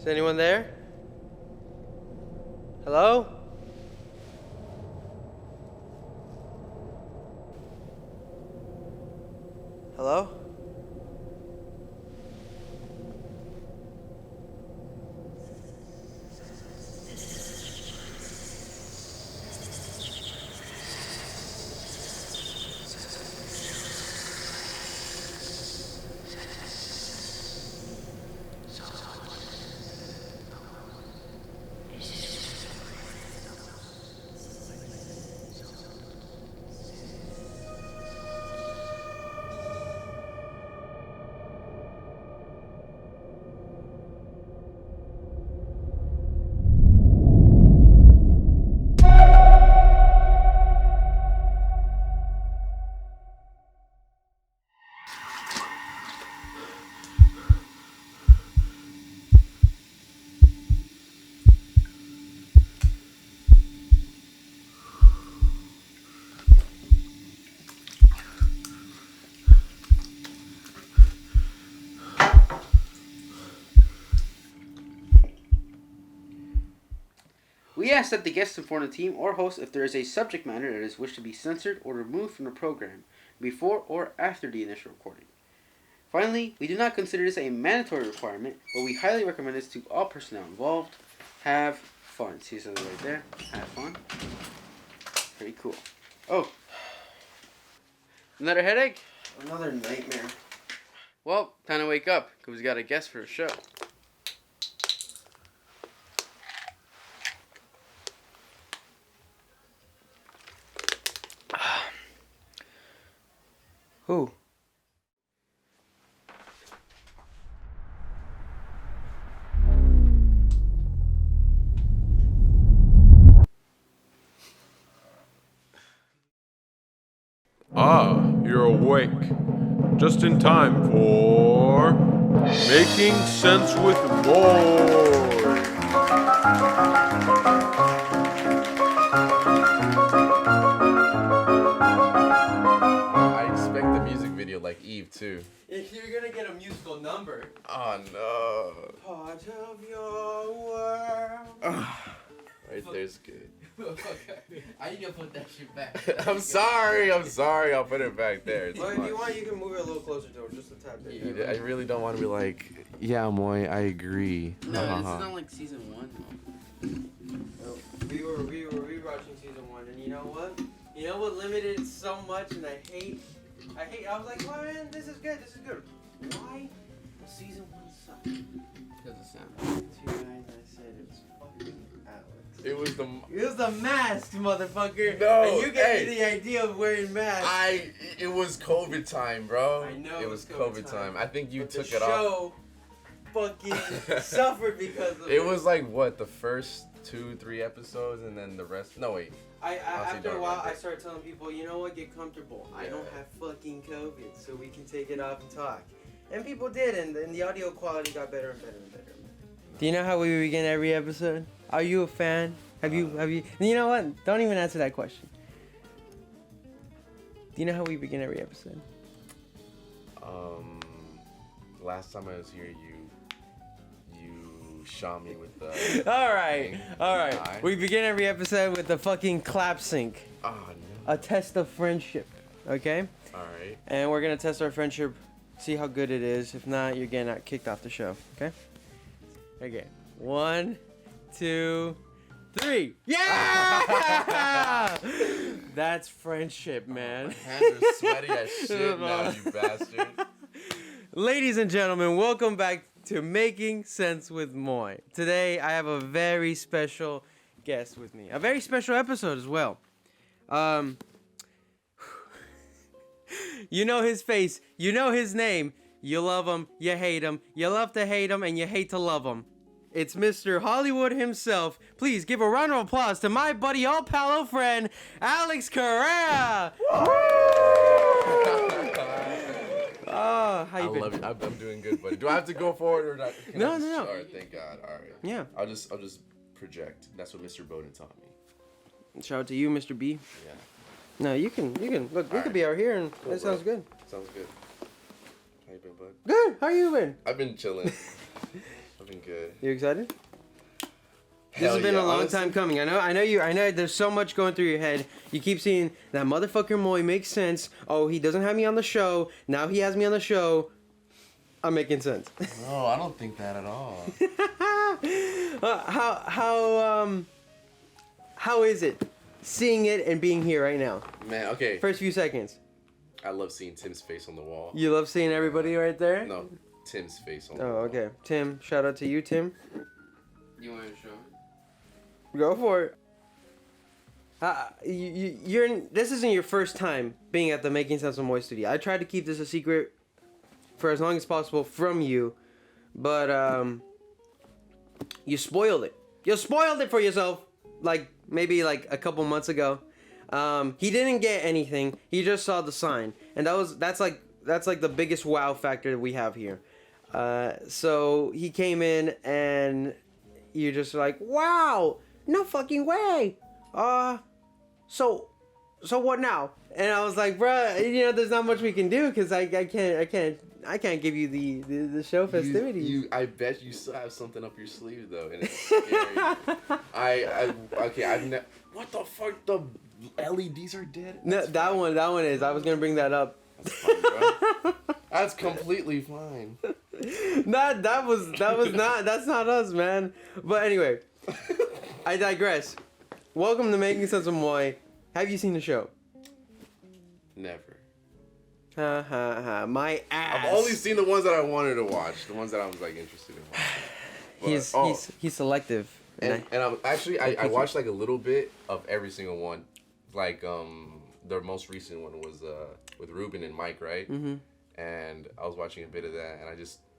Is anyone there? Hello? Hello? We ask that the guests inform the team or host if there is a subject matter that is wished to be censored or removed from the program before or after the initial recording. Finally, we do not consider this a mandatory requirement, but we highly recommend this to all personnel involved. Have fun. See something right there? Have fun. Pretty cool. Oh. Another headache? Another nightmare. Well, time to wake up, because we got a guest for a show. Who? Ah, you're awake. Just in time for Making Sense with Moy. I expect the music video like Eve too. You're gonna get a musical number. Oh no. Part of your world. Right there's good. Okay. I need to put that shit back. I'm sorry. I'll put it back there. It's Well, if fine. you want, you can move it a little closer to it, just a tad bit. I really don't want to be like, yeah, Moy, I agree. No, this is not like season 1. We were rewatching season 1, and you know what? You know what limited it so much, and I hate. I was like, oh man, this is good. Why? Season 1 sucked. Because of sound. Two guys, I said it was fucking Alex. It was the. It was the mask, motherfucker. No, And you gave hey. me the idea of wearing masks. It was COVID time, bro. I know It was COVID time. I think you but took the it off. show fucking suffered because of it. It was like what, the first 2-3 episodes, and then the rest. No wait. After a don't while, remember. I started telling people, you know what, get comfortable. I don't have fucking COVID, so we can take it off and talk. And people did, and the audio quality got better and better and better. Do you know how we begin every episode? Are you a fan? Have you? You know what? Don't even answer that question. Do you know how we begin every episode? Last time I was here, you shot me with the. All right. Eye. We begin every episode with the fucking clap sync. Oh no. A test of friendship. Okay? All right. And we're gonna test our friendship, see how good it is. If not, you're getting kicked off the show. Okay? Okay. 1, 2, 3. Yeah! That's friendship, man. My hands are sweaty as shit now, you bastard. Ladies and gentlemen, welcome back to Making Sense with Moy. Today, I have a very special guest with me. A very special episode as well. You know his face. You know his name. You love him. You hate him. You love to hate him, and you hate to love him. It's Mr. Hollywood himself. Please give a round of applause to my buddy, all pal, friend, Alex Correa. Oh, how you been? I love you. I'm doing good, buddy. Do I have to go forward or not? No. All right, thank God. All right. Yeah. I'll just project. That's what Mr. Bowden taught me. Shout out to you, Mr. B. Yeah. No, you can. Look, we could be out here, and Cool, that sounds good. Sounds good. How you been, bud? Good. How you been? I've been chilling. I've been good. You excited? This Hell has been yeah, a long honestly. time coming. I know there's so much going through your head. You keep seeing that motherfucker Moy makes sense. Oh, he doesn't have me on the show. Now he has me on the show. I'm making sense. No, I don't think that at all. How is it seeing it and being here right now? Man, okay. First few seconds. I love seeing Tim's face on the wall. You love seeing everybody right there? No, Tim's face on the Oh, wall. okay. Tim, shout out to you, Tim. You want to show me? Go for it. This isn't your first time being at the Making Sense with Moy studio. I tried to keep this a secret for as long as possible from you, but you spoiled it. You spoiled it for yourself. Maybe a couple months ago. He didn't get anything. He just saw the sign, and that's like the biggest wow factor that we have here. So he came in, and you're just like, wow, no fucking way. So what now? And I was like, bruh, there's not much we can do because I can't give you the show festivities. I bet you still have something up your sleeve though, and it's scary. What the fuck? The LEDs are dead. No, that one is. I was gonna bring that up. That's fine, bro. That's completely fine. That's not us, man. But anyway, I digress. Welcome to Making Sense with Moy. Have you seen the show? Never. Ha ha ha. My ass. I've only seen the ones that I wanted to watch, the ones that I was interested in watching. But, he's selective. And I'm actually I watched a little bit of every single one. The most recent one was with Ruben and Mike, right? Mm-hmm. And I was watching a bit of that, and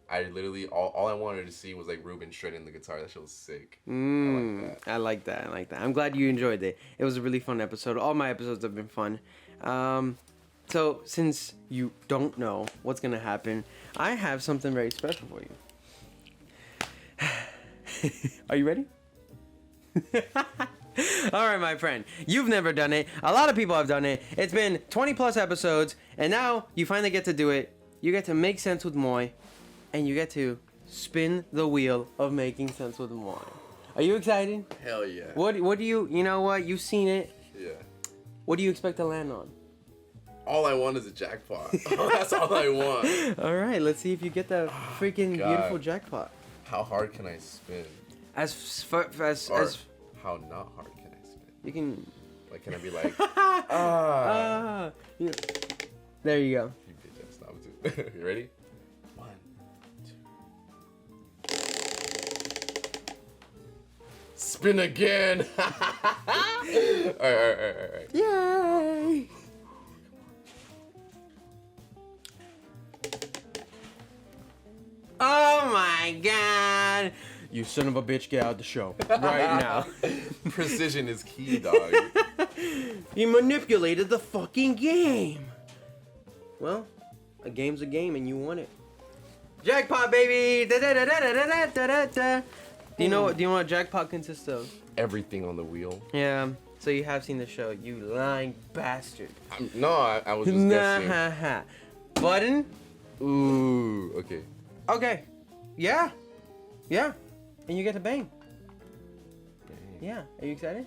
I literally all I wanted to see was Ruben shredding the guitar. That shit was sick. I like that. I'm glad you enjoyed it. It was a really fun episode. All my episodes have been fun. So since you don't know what's gonna happen, I have something very special for you. Are you ready? All right, my friend. You've never done it. A lot of people have done it. It's been 20 plus episodes, and now you finally get to do it. You get to make sense with Moy, and you get to spin the wheel of making sense with Moy. Are you excited? Hell yeah. What do you know what? You've seen it. Yeah. What do you expect to land on? All I want is a jackpot. That's all I want. All right, let's see if you get that freaking God. beautiful jackpot. How hard can I spin? As How not hard can I spin? you can. Can I be like, Yeah. There you go. You bitch ass, stop it. You ready? 1, 2. Spin again. Alright. Yay! Oh my god! You son of a bitch, get out the show right now. Precision is key, dog. You manipulated the fucking game. Well, a game's a game and you won it. Jackpot, baby! Da, da, da, da, da, da, da, da. Do you know what jackpot consists of? Everything on the wheel. Yeah. So you have seen the show, you lying bastard. I was just guessing. Button? Ooh, okay. Okay. Yeah. And you get to bang. Dang. Yeah. Are you excited?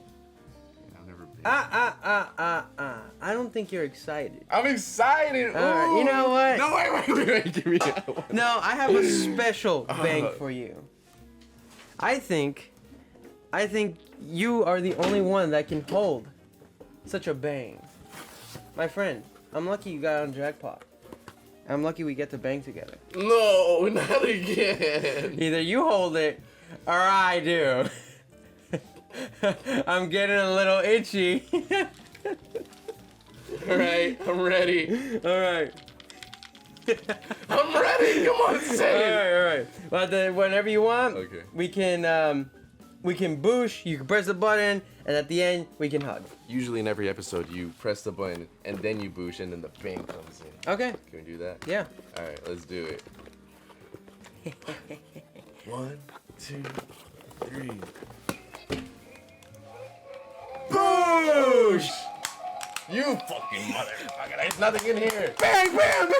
I've never been. I don't think you're excited. I'm excited. Alright, you know what? No, wait. Give me that one. No, I have a special bang for you. I think you are the only one that can hold such a bang. My friend, I'm lucky you got on jackpot. I'm lucky we get to bang together. No, not again. Either you hold it, or I do. I'm getting a little itchy. Alright, I'm ready. Alright. I'm ready. Come on, say it. Alright. But then whenever you want, Okay. we can boosh, you can press the button, and at the end, we can hug. Usually in every episode, you press the button, and then you boosh, and then the bang comes in. Okay. Can we do that? Yeah. Alright, let's do it. 1, 2, 3. Boosh! You fucking motherfucker. There's nothing in here. Bang, bam!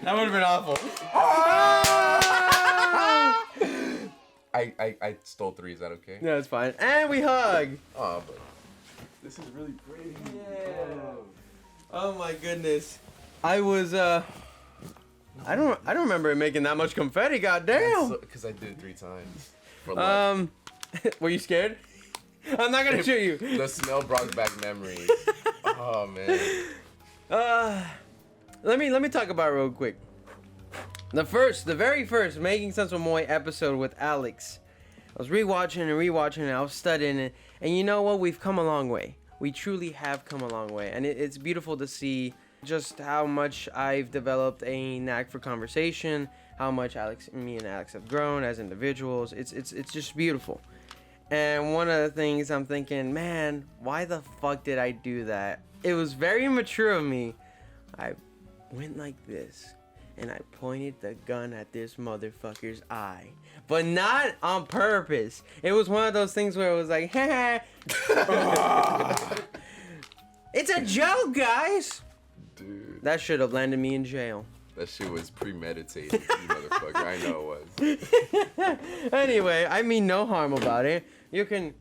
That would have been awful. Ah! I stole 3. Is that okay? No, it's fine. And we hug. Oh, but this is really pretty. Yeah. Oh my goodness. I was I don't remember making that much confetti. Goddamn. Because I did it 3 times. For luck. Were you scared? I'm not gonna shoot you. The smell brought back memories. Oh man. Let me talk about it real quick. The very first Making Sense with Moy episode with Alex. I was rewatching and I was studying it, and you know what? We've come a long way. We truly have come a long way, and it's beautiful to see just how much I've developed a knack for conversation, how much me and Alex have grown as individuals. It's just beautiful. And one of the things I'm thinking, man, why the fuck did I do that? It was very immature of me. I went like this, and I pointed the gun at this motherfucker's eye. But not on purpose. It was one of those things where it was like, it's a joke, guys! Dude. That should have landed me in jail. That shit was premeditated, you motherfucker. I know it was. Anyway, I mean no harm about it. You can,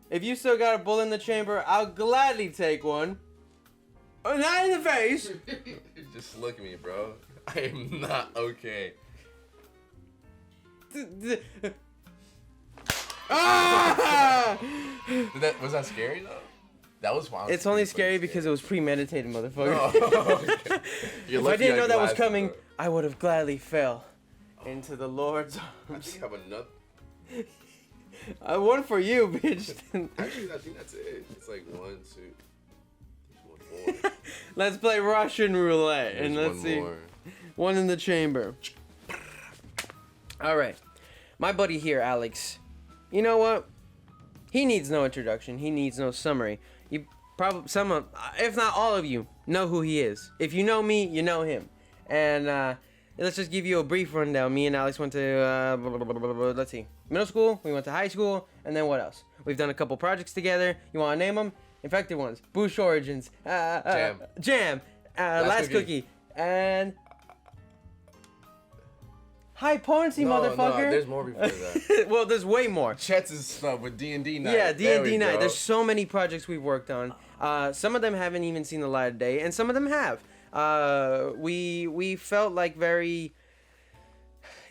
if you still got a bullet in the chamber, I'll gladly take one. Oh, not in the face. Just look at me, bro. I am not okay. Ah! Was that scary though? That was fun. It's only scary because it was premeditated, motherfucker. Oh, okay. If I didn't know that was coming, I would have gladly fell into the Lord's I arms. think I have a nut. One for you, bitch. Actually, I think that's it. It's like 1, 2, 1 more. Let's play Russian roulette and There's let's one see. more. One in the chamber. All right, my buddy here, Alex. You know what? He needs no introduction. He needs no summary. You probably if not all of you, know who he is. If you know me, you know him. And let's just give you a brief rundown. Me and Alex went to let's see, middle school. We went to high school, and then what else? We've done a couple projects together. You want to name them? Infected Ones, Boosh Origins, Jam, Last Cookie, and High Potency, motherfucker. No, there's more before that. Well, there's way more. Chet's stuff with D&D night. Yeah, D&D night. Go. There's so many projects we've worked on. Some of them haven't even seen the light of day, and some of them have. We felt like very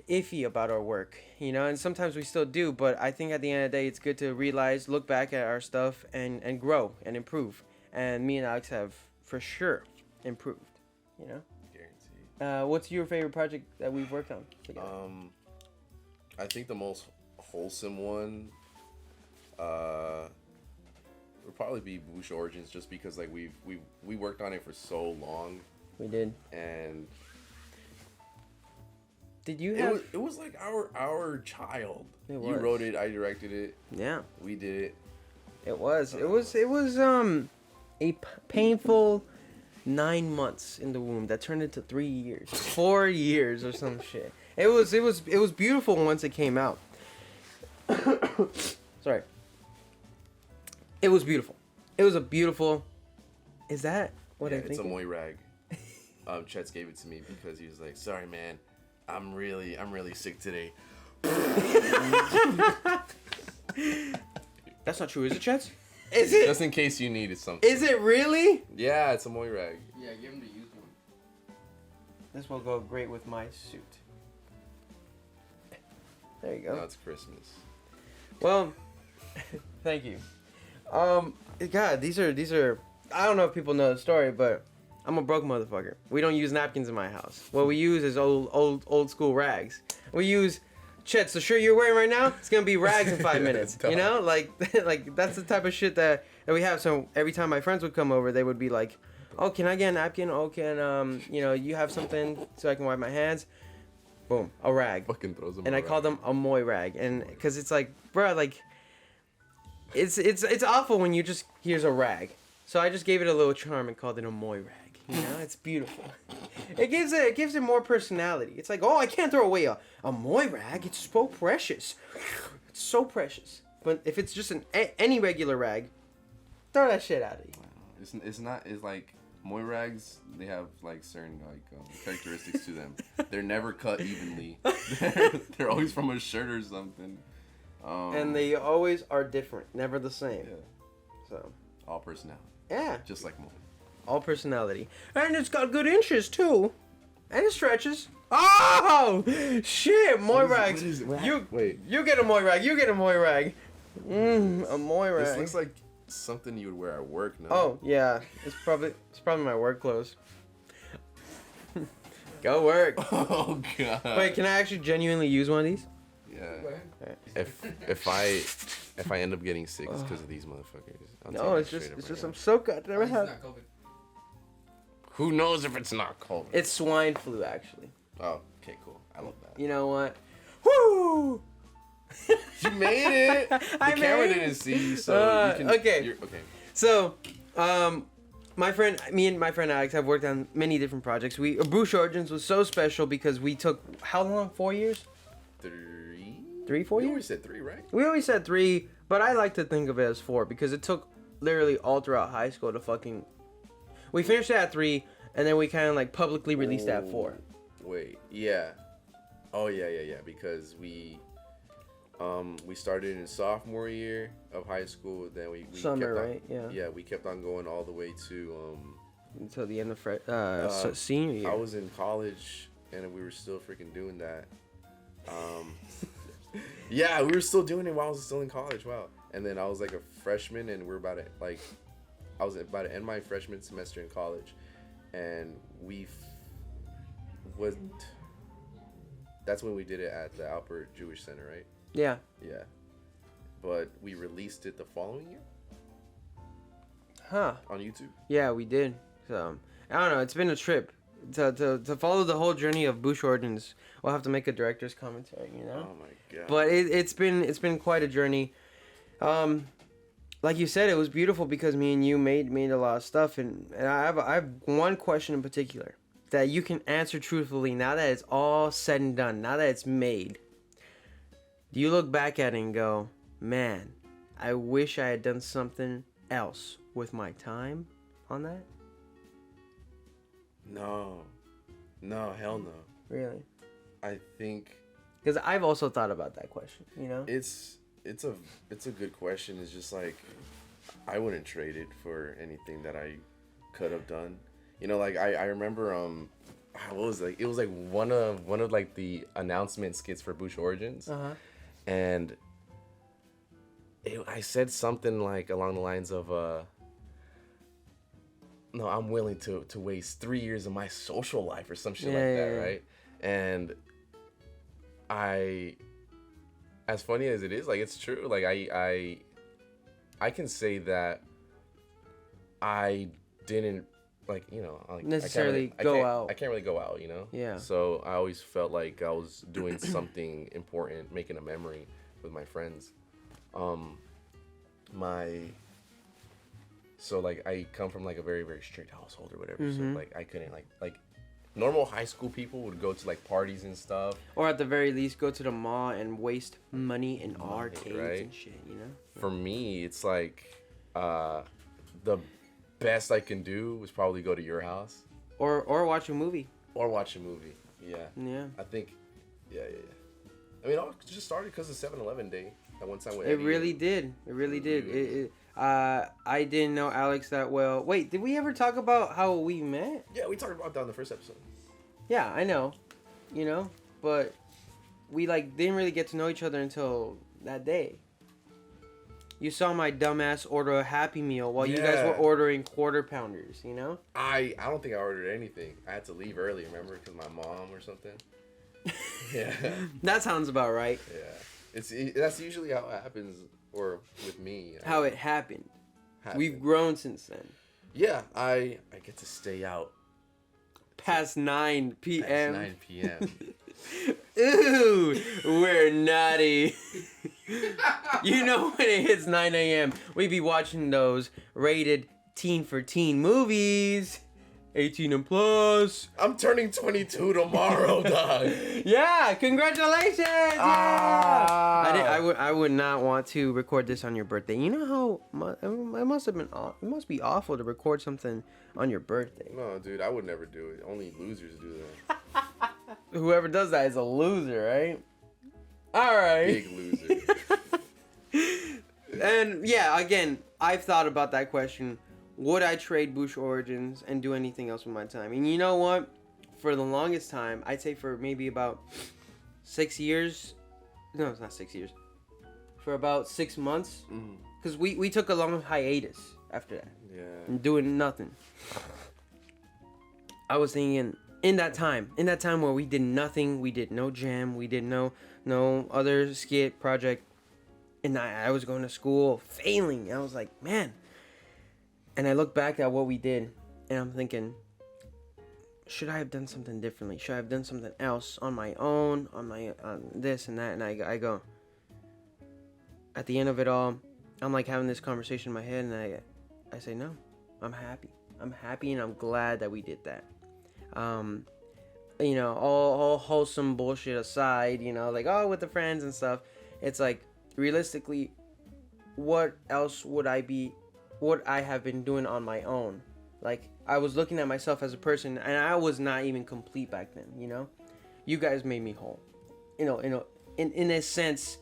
iffy about our work, you know, and sometimes we still do, but I think at the end of the day, it's good to realize, look back at our stuff and grow and improve. And me and Alex have for sure improved, you know. Guaranteed. What's your favorite project that we've worked on together? I think the most wholesome one would probably be Boosh Origins, just because like we worked on it for so long. We did. And did you have? It was like our child. It You was. wrote it, I directed it. Yeah. We did it. It was a painful 9 months in the womb that turned into 3 years, 4 years or some shit. It was beautiful once it came out. Sorry. It was beautiful. It was a beautiful. Is that what I think? It's a Moy rag. Chet's gave it to me because he was like, "Sorry, man, I'm really sick today." That's not true, is it, Chet? Is it? Just in case you needed something. Is it really? Yeah, it's a Moy rag. Yeah, give him the used one. This will go great with my suit. There you go. No, it's Christmas. Well, thank you. God, these are. I don't know if people know the story, but I'm a broke motherfucker. We don't use napkins in my house. What we use is old school rags. We use. Chet, the shirt you're wearing right now, it's gonna be rags in 5 minutes. You know, like that's the type of shit that we have. So every time my friends would come over, they would be like, "Oh, can I get a napkin? Oh, can you have something so I can wipe my hands?" Boom, a rag. Fucking throws them. And I call them a Moy rag, and because it's like, bro, like, it's awful when you just here's a rag. So I just gave it a little charm and called it a Moy rag. You know, it's beautiful. It gives it more personality. It's like, oh, I can't throw away a Moy rag. It's so precious. It's so precious. But if it's just any regular rag, throw that shit out of you. It's like Moy rags. They have like certain characteristics to them. They're never cut evenly. They're always from a shirt or something. And they always are different, never the same. Yeah. So. All personality. Yeah. Just like Moy. All personality. And it's got good inches, too. And it stretches. Oh! Shit, Moy rags. Wait. You get a Moy rag. You get a Moy rag. A Moy rag. This looks like something you would wear at work now. Oh, yeah. It's probably my work clothes. Go work. Oh, God. Wait, can I actually genuinely use one of these? Yeah. If I end up getting sick, it's because of these motherfuckers. No, it's just I'm so goddamn It's happy. not COVID. Who knows if it's not cold? It's swine flu, actually. Oh, okay, cool. I love that. You know what? Woo! You made it. The I camera made didn't it. see, so you can. Okay. Okay. So, me and my friend Alex have worked on many different projects. Bruce Origins was so special because we took how long? 4 years? 3, 4 You years? always said 3, right? We always said 3, but I like to think of it as 4 because it took literally all throughout high school to fucking. We finished it at 3, and then we kind of like publicly released it at 4. Wait, yeah. Oh yeah. Because we started in sophomore year of high school. Then we Summer, kept on, right? Yeah. Yeah, we kept on going all the way to Until the end of senior year. I was in college and we were still freaking doing that. Yeah, we were still doing it while I was still in college. Wow. And then I was like a freshman, and I was about to end my freshman semester in college, and that's when we did it at the Albert Jewish Center, right? Yeah. Yeah. But we released it the following year Huh. on YouTube. Yeah, we did. So I don't know. It's been a trip to follow the whole journey of Bush Origins. We'll have to make a director's commentary, you know. Oh my god. But it's been quite a journey. Like you said, it was beautiful because me and you made a lot of stuff, and I have one question in particular that you can answer truthfully now that it's all said and done. Now that it's made, do you look back at it and go, man, I wish I had done something else with my time on that? No, hell no. Really? I think Because I've also thought about that question, you know? it's a good question. It's just like I wouldn't trade it for anything that I could have done. You know, like I remember what was it? It was like one of like the announcement skits for Bush Origins. Uh-huh. And I said something like along the lines of no, I'm willing to waste 3 years of my social life or some shit like that, Yeah. right? And as funny as it is, like it's true. Like I can say that I didn't like, you know, like, Necessarily I can't really go out, you know? Yeah. So I always felt like I was doing something important, making a memory with my friends. So like I come from like a very, very strict household or whatever. Mm-hmm. So like I couldn't like normal high school people would go to like parties and stuff. Or at the very least, go to the mall and waste money in arcades right? and shit, you know? For me, it's like the best I can do was probably go to your house Or watch a movie. or watch a movie. Yeah. Yeah. I think, yeah. I mean, it all just started because of 7-Eleven day. That one time with It Eddie really and- did. It really did. I didn't know Alex that well. Wait, did we ever talk about how we met? Yeah, we talked about that in the first episode. Yeah, I know. You know? But we like didn't really get to know each other until that day. You saw my dumbass order a Happy Meal while you guys were Yeah. ordering quarter pounders, you know? I don't think I ordered anything. I had to leave early, remember? Because my mom or something. Yeah. That sounds about right. Yeah. That's usually how it happens, or with me. How it happened. happened. We've grown since then. Yeah, I get to stay out Past 9 p.m. past 9 p.m. Ooh, we're naughty. You know when it hits 9 a.m., we be watching those rated teen for teen movies. 18 and plus. I'm turning 22 tomorrow, dog. Yeah, congratulations. Yeah. Ah. I would not want to record this on your birthday. You know how it must have been it must be awful to record something on your birthday. No, dude, I would never do it. Only losers do that. Whoever does that is a loser, right? All right. Big loser. And yeah, again, I've thought about that question. Would I trade Bush Origins and do anything else with my time? And you know what? For the longest time, I'd say for maybe about 6 years. No, it's not 6 years. For about 6 months. Because we took a long hiatus after that. Yeah. And doing nothing. I was thinking, in that time where we did nothing, we did no jam, we did no other skit project, and I was going to school, failing. I was like, man. And I look back at what we did, and I'm thinking, should I have done something differently? Should I have done something else on my own, on this and that? And I go, at the end of it all, I'm like having this conversation in my head, and I say, no, I'm happy. I'm happy, and I'm glad that we did that. You know, all wholesome bullshit aside, you know, like, oh, with the friends and stuff, it's like, realistically, what else would I have been doing on my own? Like, I was looking at myself as a person, and I was not even complete back then, you know? You guys made me whole. You know, in a sense,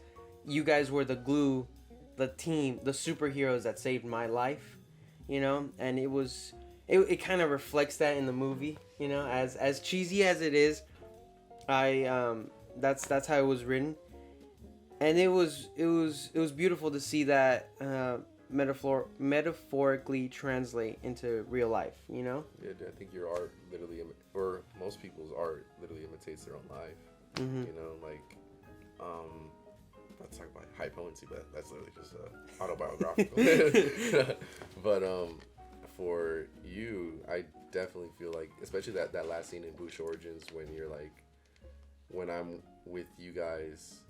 you guys were the glue, the team, the superheroes that saved my life, you know? And it kind of reflects that in the movie, you know? As cheesy as it is, that's how it was written. And it was beautiful to see that metaphorically translate into real life, you know? Yeah, I think your art literally, or most people's art literally imitates their own life. You know, like, not to talk about high potency, but that's literally just autobiographical. But for you, I definitely feel like, especially that last scene in Bush Origins when you're like, when I'm with you guys,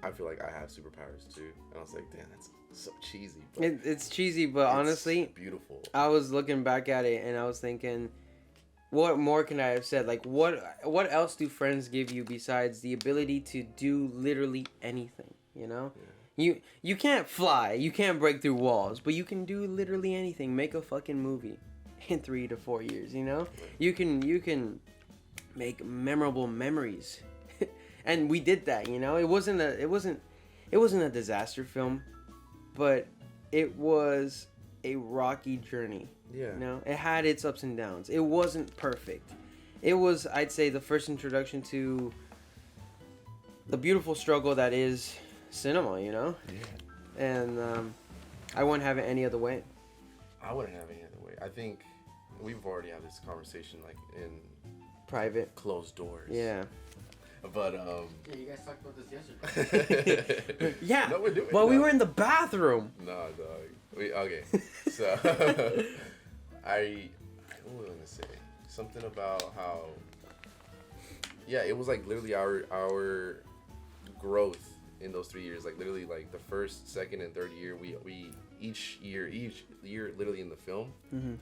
I feel like I have superpowers too. And I was like, damn, that's so cheesy. But it's cheesy, but honestly, beautiful. I was looking back at it and I was thinking, what more can I have said? Like, what else do friends give you besides the ability to do literally anything, you know? Yeah. You can't fly, you can't break through walls, but you can do literally anything. Make a fucking movie in 3 to 4 years, you know? You can make memorable memories. And we did that, you know? It wasn't a disaster film, but it was a rocky journey. Yeah. You know? It had its ups and downs. It wasn't perfect. It was, I'd say, the first introduction to the beautiful struggle that is cinema, you know? Yeah. And I wouldn't have it any other way. I wouldn't have it any other way. I think we've already had this conversation, like, in private, closed doors. Yeah. But yeah, you guys talked about this yesterday. Yeah. No, we're doing. Well, we were in the bathroom. Nah, dog. Okay. So I what was I gonna say? Something about how. Yeah, it was like literally our growth in those 3 years. Like literally, like the first, second, and third year, we each year, literally in the film. Mm-hmm.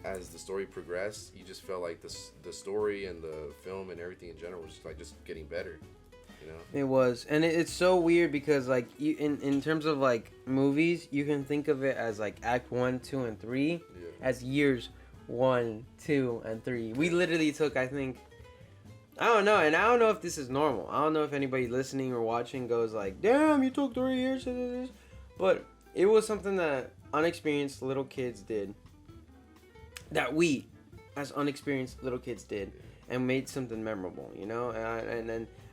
As the story progressed, you just felt like the story and the film and everything in general was just getting better, you know? It was, and it's so weird because like you in terms of like movies, you can think of it as like Act 1, 2, and 3 as years 1, 2, and 3. We literally took, I think, I don't know, and I don't know if this is normal. I don't know if anybody listening or watching goes like, "Damn, you took 3 years to do this," but it was something that unexperienced little kids did. That we, as unexperienced little kids, did, and made something memorable, you know.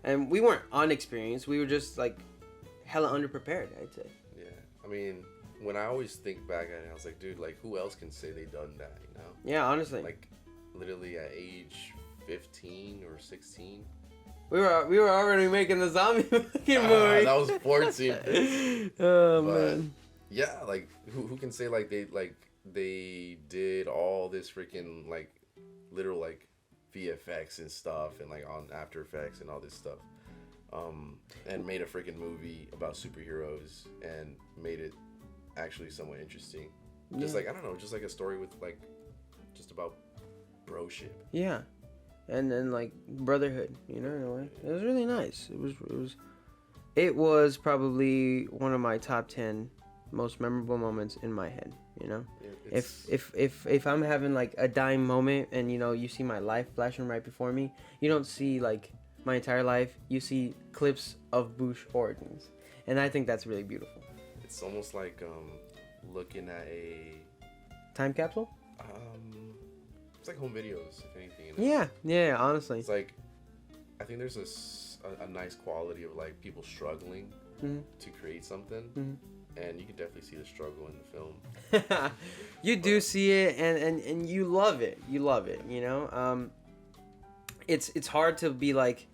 And we weren't unexperienced. We were just like hella underprepared, I'd say. Yeah, I mean, when I always think back at it, I was like, dude, like who else can say they done that, you know? Yeah, honestly. Like, literally at age 15 or 16. We were already making the zombie fucking movie. That was 14. Oh but, man. Yeah, like who can say like they did all this freaking like literal like VFX and stuff and like on After Effects and all this stuff, and made a freaking movie about superheroes and made it actually somewhat interesting. Just like, I don't know, just like a story with like just about broship. Yeah, and then like brotherhood, you know, in a way. It was really nice. It was probably one of my top 10 most memorable moments in my head, you know. Yeah, if I'm having like a dying moment and you know you see my life flashing right before me, you don't see like my entire life, you see clips of Bush origins, and I think that's really beautiful. It's almost like looking at a Time capsule? it's like home videos, if anything. You know? Yeah, honestly. It's like, I think there's a nice quality of like people struggling to create something, and you can definitely see the struggle in the film. You do see it, and you love it. You love it, you know? It's hard to be like,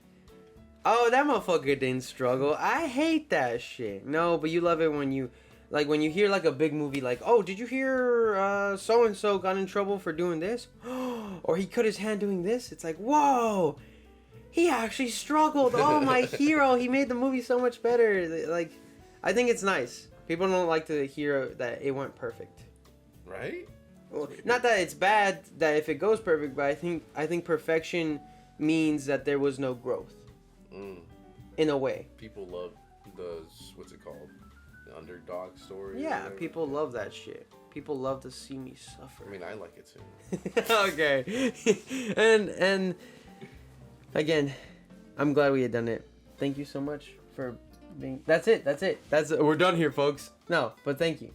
oh, that motherfucker didn't struggle. I hate that shit. No, but you love it when you, like, when you hear, like, a big movie, like, oh, did you hear so-and-so got in trouble for doing this? Or he cut his hand doing this? It's like, whoa, he actually struggled. Oh, my hero. He made the movie so much better. Like, I think it's nice. People don't like to hear that it went perfect. Right? Well, not that it's bad that if it goes perfect, but I think perfection means that there was no growth. In a way. People love what's it called? The underdog story? Yeah, people love that shit. People love to see me suffer. I mean, I like it too. Okay. and again, I'm glad we had done it. Thank you so much for being... That's it. We're done here, folks. No, but thank you.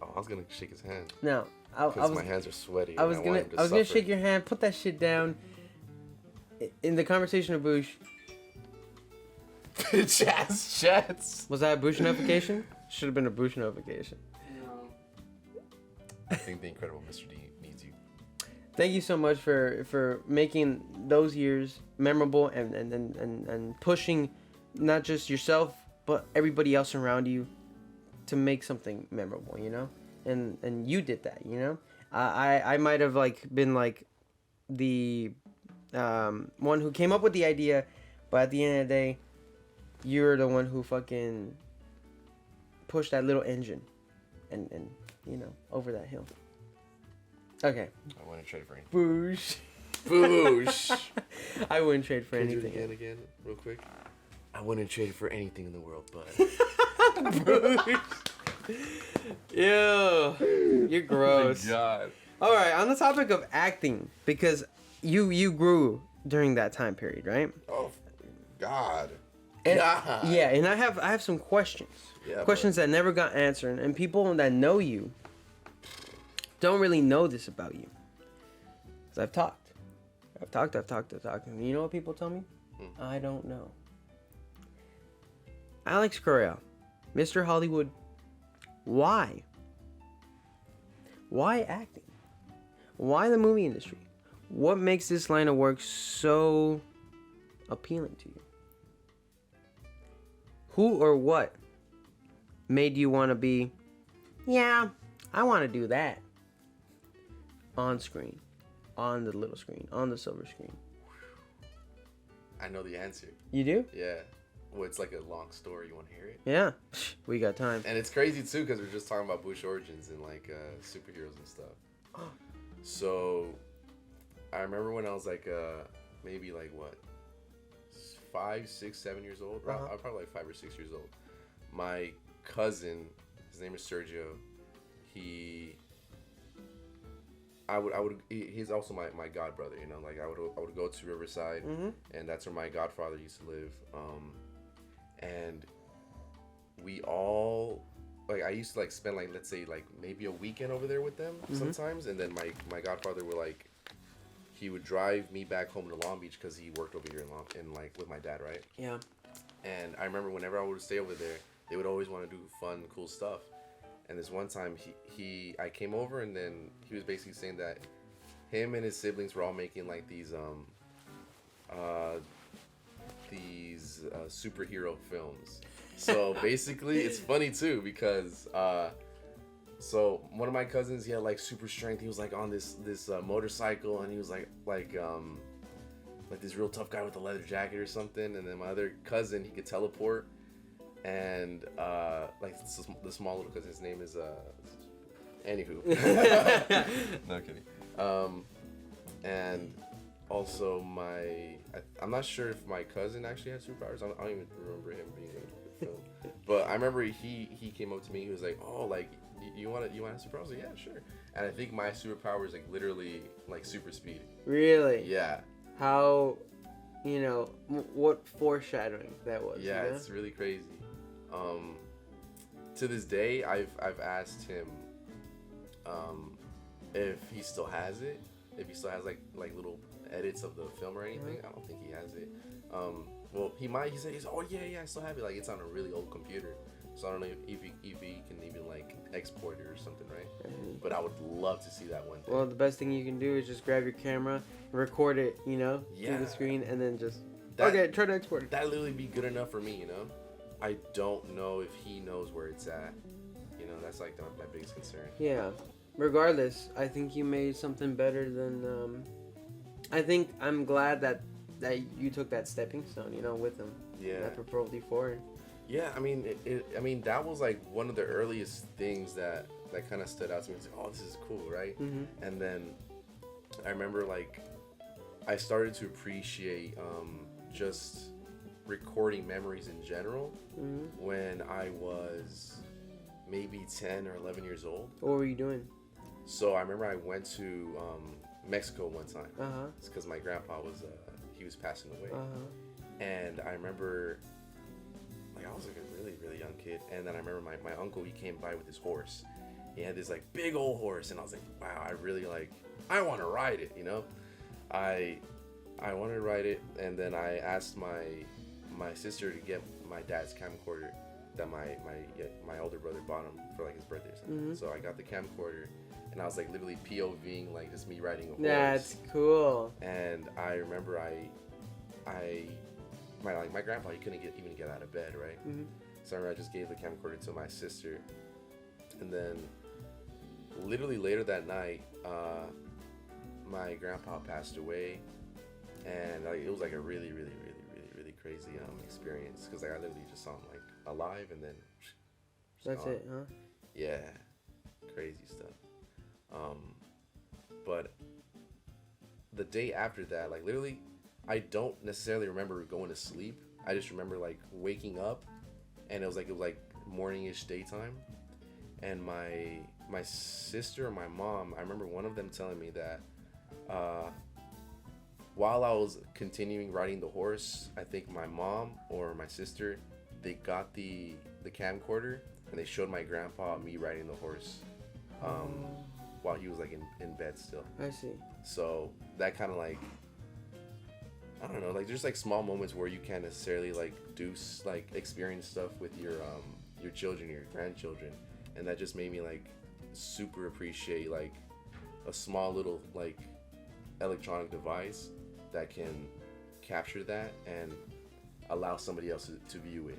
Oh, I was gonna shake his hand. No. Because my hands are sweaty. I was gonna shake your hand, put that shit down. In the conversation of Bush. Chats. Was that a Bush notification? Should have been a Bush notification. No. I think the Incredible Mr. D needs you. Thank you so much for making those years memorable and pushing not just yourself but everybody else around you to make something memorable, you know? And you did that, you know? I might have like been like the one who came up with the idea, but at the end of the day, you're the one who fucking pushed that little engine and you know, over that hill. Okay. I wouldn't trade for anything. Boosh. Boosh. I wouldn't trade for Can you anything. do it again, real quick? I wouldn't trade for anything in the world, but... Ew. You're gross. Oh my God. All right, on the topic of acting, because you grew during that time period, right? Oh, God. And, God. yeah, and I have some questions. Yeah, Questions that never got answered, and people that know you don't really know this about you. Because I've talked. And you know what people tell me? I don't know. Alex Correa, Mr. Hollywood, why? Why acting? Why the movie industry? What makes this line of work so appealing to you? Who or what made you want to be, yeah, I want to do that? On screen, on the little screen, on the silver screen. I know the answer. You do? Yeah. Well, it's like a long story. You want to hear it? Yeah. We got time. And it's crazy, too, because we're just talking about Bush origins and, like, superheroes and stuff. So, I remember when I was, like, maybe, like, what? 5, 6, 7 years old. I was probably like 5 or 6 years old. My cousin, his name is Sergio. He's also my god brother. You know, like I would go to Riverside, and that's where my godfather used to live. And we all, like, I used to like spend like, let's say like maybe a weekend over there with them sometimes, and then my godfather would like. He would drive me back home to Long Beach because he worked over here in like with my dad, right? Yeah. And I remember whenever I would stay over there, they would always want to do fun, cool stuff. And this one time, I came over, and then he was basically saying that him and his siblings were all making like these superhero films. So basically, it's funny too because. So one of my cousins, he had like super strength. He was like on this motorcycle, and he was like this real tough guy with a leather jacket or something. And then my other cousin, he could teleport, and like the small little cousin, his name is anywho. No kidding. And also I'm not sure if my cousin actually had superpowers. I don't even remember him being in the film. But I remember he came up to me. He was like, "Oh, like." You want a superpower? I was like, yeah, sure. And I think my superpower is like literally like super speed. Really? Yeah. How you know, what foreshadowing that was. Yeah, you know? it's really crazy. To this day, I've asked him if he still has it, if he still has like little edits of the film or anything. I don't think he has it. Well, he might. He said, "Oh yeah, I still have it. Like it's on a really old computer." So I don't know if he can even like export it or something, right? But I would love to see that one day. Well, the best thing you can do is just grab your camera, record it, you know, Yeah. through the screen, and then just That- okay, try to export it. That'd literally be good enough for me, you know. I don't know if he knows where it's at. You know, that's like my biggest concern. Yeah. Regardless, I think you made something better than. I think I'm glad that you took that stepping stone, you know, with him. Yeah. That propelled you forward. Yeah, I mean, I mean, that was like one of the earliest things that kind of stood out to me. It's like, oh, this is cool, right? Mm-hmm. And then I remember like I started to appreciate just recording memories in general when I was maybe 10 or 11 years old. What were you doing? So I remember I went to Mexico one time. It's because my grandpa was he was passing away, and I remember. Like I was like a really, really young kid, and then I remember my uncle, he came by with his horse. He had this like big old horse, and I was like, wow, I really I want to ride it, you know. I wanted to ride it, and then I asked my sister to get my dad's camcorder that my older brother bought him for like his birthday or something. So I got the camcorder, and I was like literally POVing like just me riding a horse. That's cool. And I remember my grandpa, he couldn't even get out of bed, right? So I remember I just gave the camcorder to my sister, and then literally later that night, my grandpa passed away, and it was like a really, really, really, really, really crazy experience because I literally just saw him like alive, and then That's gone. it, huh? Yeah, crazy stuff. But the day after that, like literally, I don't necessarily remember going to sleep. I just remember like waking up, and it was like morning-ish daytime, and my sister and my mom, I remember one of them telling me that while I was continuing riding the horse, I think my mom or my sister, they got the camcorder and they showed my grandpa me riding the horse while he was like in bed still. I see. So that kind of like, I don't know, like there's like small moments where you can't necessarily like do like experience stuff with your children, your grandchildren, and that just made me like super appreciate like a small little like electronic device that can capture that and allow somebody else to view it.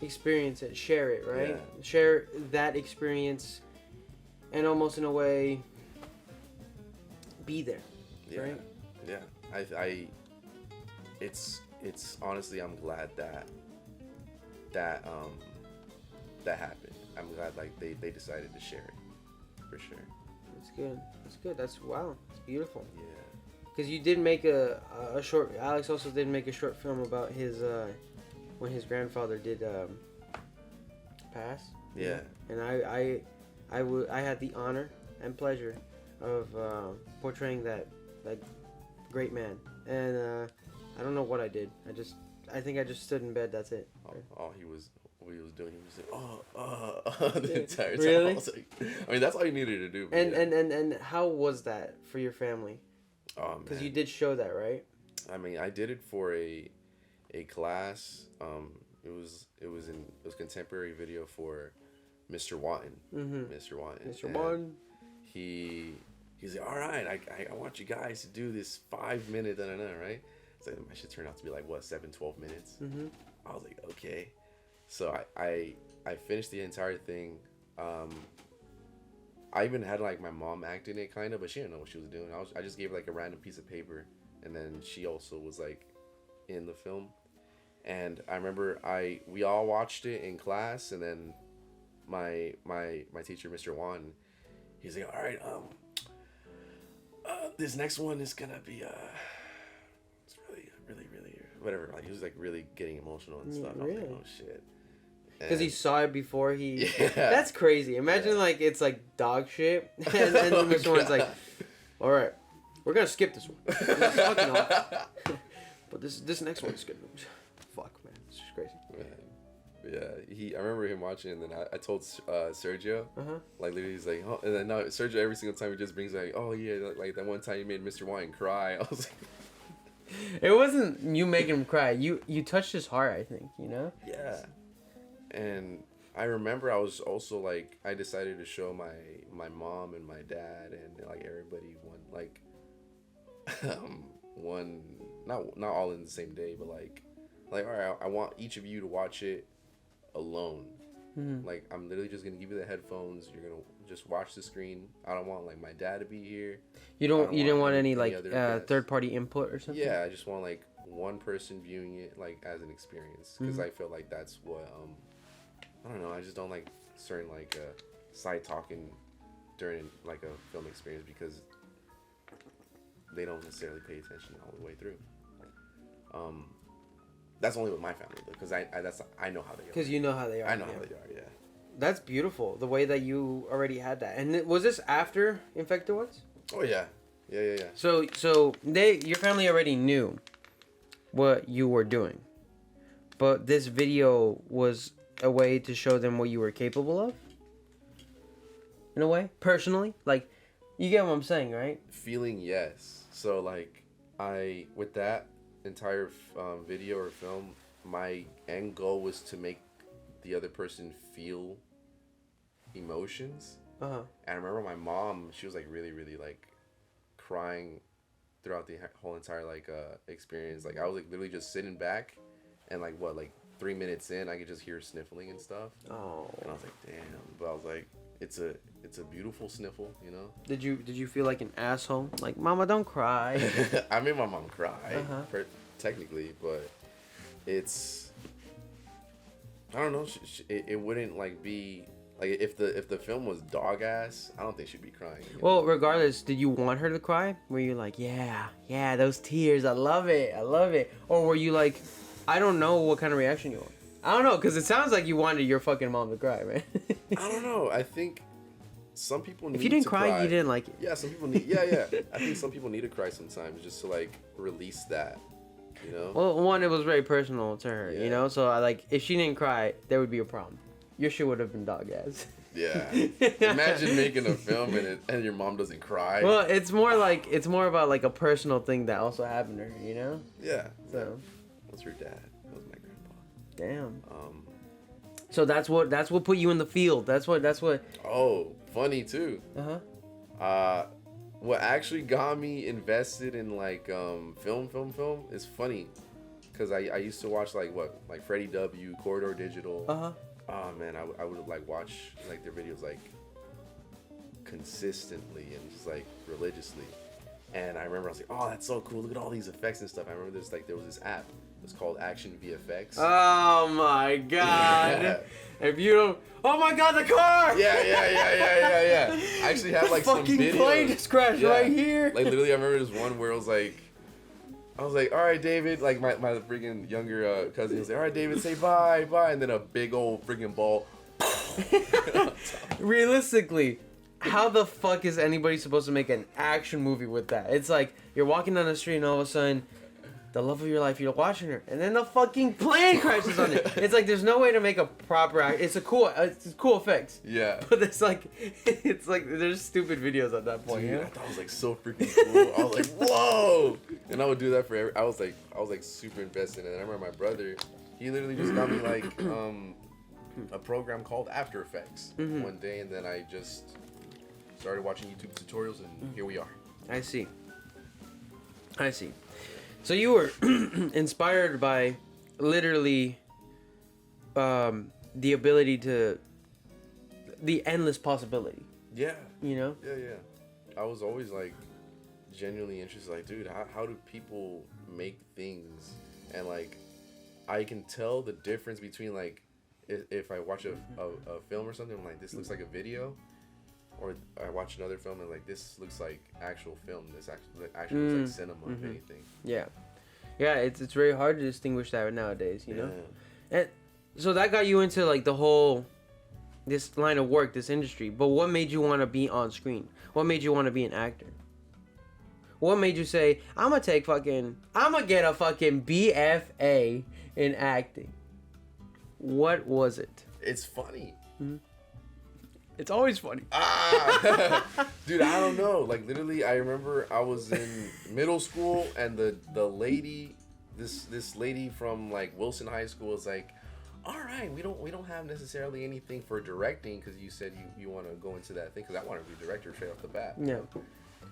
Experience it, share it, right? Yeah. Share that experience, and almost in a way, be there, Yeah. right? Yeah. It's honestly, I'm glad that happened. I'm glad like they decided to share it, for sure. That's good. That's good. That's wow. It's beautiful. Yeah. Because you did make a short. Alex also did make a short film about his when his grandfather did pass. Yeah. And I had the honor and pleasure of portraying that great man. And I don't know what I did. I think I just stood in bed. That's it. All he was doing, he was like, the entire time. Really? I was like, I mean, that's all you needed to do. And yeah. and how was that for your family? Oh, Because man. you did show that, right? I mean, I did it for a class. It was contemporary video for Mr. Watton. Mr. Watton. Mr. And Watton. He's like, all right, I want you guys to do this 5 minute, right? So I should turn out to be like, what, 12 minutes? I was like, okay. So I finished the entire thing. I even had like my mom act in it kind of, but she didn't know what she was doing. I just gave her like a random piece of paper, and then she also was like in the film. And I remember we all watched it in class, and then my teacher, Mr. Wan, he's like, all right, this next one is gonna be it's really whatever. Like he was like really getting emotional and stuff. Really? I was like, oh shit. Because he saw it before he. Yeah. That's crazy. Imagine like it's like dog shit, and then Mr. One's like, "All right, we're gonna skip this one." Fucking off. But this next one's good. Fuck, man, it's just crazy. Man. Yeah, I remember him watching, and then I told Sergio, like literally, he's like, oh, and then now Sergio every single time he just brings like, oh yeah, like that one time you made Mr. Wine cry. I was like, it wasn't you making him cry. You touched his heart, I think. You know. Yeah, and I remember I was also like, I decided to show my mom and my dad and like everybody one not all in the same day, but like all right, I want each of you to watch it alone. Like I'm literally just gonna give you the headphones. You're gonna just watch the screen. I don't want like my dad to be here. You didn't want any like third party input or something. Yeah, I just want like one person viewing it like as an experience, because I feel like that's what I don't know. I just don't like certain like side talking during like a film experience, because they don't necessarily pay attention all the way through. That's only with my family though, because I know how they are. Because you know how they are. I know how they are. Yeah. That's beautiful. The way that you already had that, and was this after Infected Ones? Oh yeah. Yeah. So your family already knew what you were doing, but this video was a way to show them what you were capable of. In a way, personally, like, you get what I'm saying, right? Feeling, yes. So like with that entire video or film, my end goal was to make the other person feel emotions. And I remember my mom, she was like really like crying throughout the whole entire like experience. Like I was like literally just sitting back, and like 3 minutes in, I could just hear sniffling and stuff. Oh. And I was like, damn. But I was like, it's a beautiful sniffle, you know. Did you feel like an asshole? Like, Mama, don't cry. I made my mom cry, technically, but it's, I don't know. It wouldn't like be like if the film was dog ass. I don't think she'd be crying. Well, regardless, did you want her to cry? Were you like, yeah, those tears, I love it, or were you like, I don't know what kind of reaction you want? I don't know, because it sounds like you wanted your fucking mom to cry, man. I don't know. I think some people need to cry. If you didn't cry, you didn't like it. Yeah, some people need. Yeah. I think some people need to cry sometimes just to like release that, you know. Well, one, it was very personal to her, you know. So if she didn't cry, there would be a problem. Your shit would have been dog ass. Yeah. Imagine making a film and your mom doesn't cry. Well, it's more about like a personal thing that also happened to her, you know. Yeah. So. That's her dad. That was my grandpa. Damn. So that's what put you in the field. That's what. Oh, funny too. What actually got me invested in like film is funny, because I used to watch like Freddie W, Corridor Digital. Oh man, I would like watch like their videos like consistently and just like religiously. And I remember I was like, oh, that's so cool. Look at all these effects and stuff. I remember there was this app. It's called Action VFX. Oh my god! Yeah. If you don't, oh my god, the car! Yeah. I actually have like some fucking videos. plane just crashed right here. Like literally, I remember this one where I was like, all right, David. Like my freaking younger cousin was like, all right, David, say bye, and then a big old freaking ball. Realistically, how the fuck is anybody supposed to make an action movie with that? It's like you're walking down the street and all of a sudden, the love of your life, you're watching her, and then the fucking plane crashes on it. It's like there's no way to make a proper it's cool effects. Yeah. But it's like there's stupid videos at that point. Dude, you know? I thought it was like so freaking cool. I was like, whoa! And I would do that for I was like super invested in it. And I remember my brother, he literally just got me like a program called After Effects one day, and then I just started watching YouTube tutorials, and here we are. I see. So you were inspired by literally the ability to the endless possibility. Yeah. You know? Yeah. I was always like genuinely interested. Like, dude, how do people make things? And like, I can tell the difference between like if I watch a film or something, I'm like, this looks like a video. Or I watch another film and like, this looks like actual film. This actually looks like cinema, if anything. Yeah, it's very hard to distinguish that nowadays, you know. And so that got you into like the whole this line of work, this industry. But what made you want to be on screen? What made you want to be an actor? What made you say, I'm gonna get a fucking BFA in acting? What was it? It's funny. It's always funny. Dude, I don't know. Like, literally, I remember I was in middle school, and the lady, this lady from like Wilson High School was like, all right, we don't have necessarily anything for directing, because you said you want to go into that thing, because I want to be a director straight off the bat. Yeah.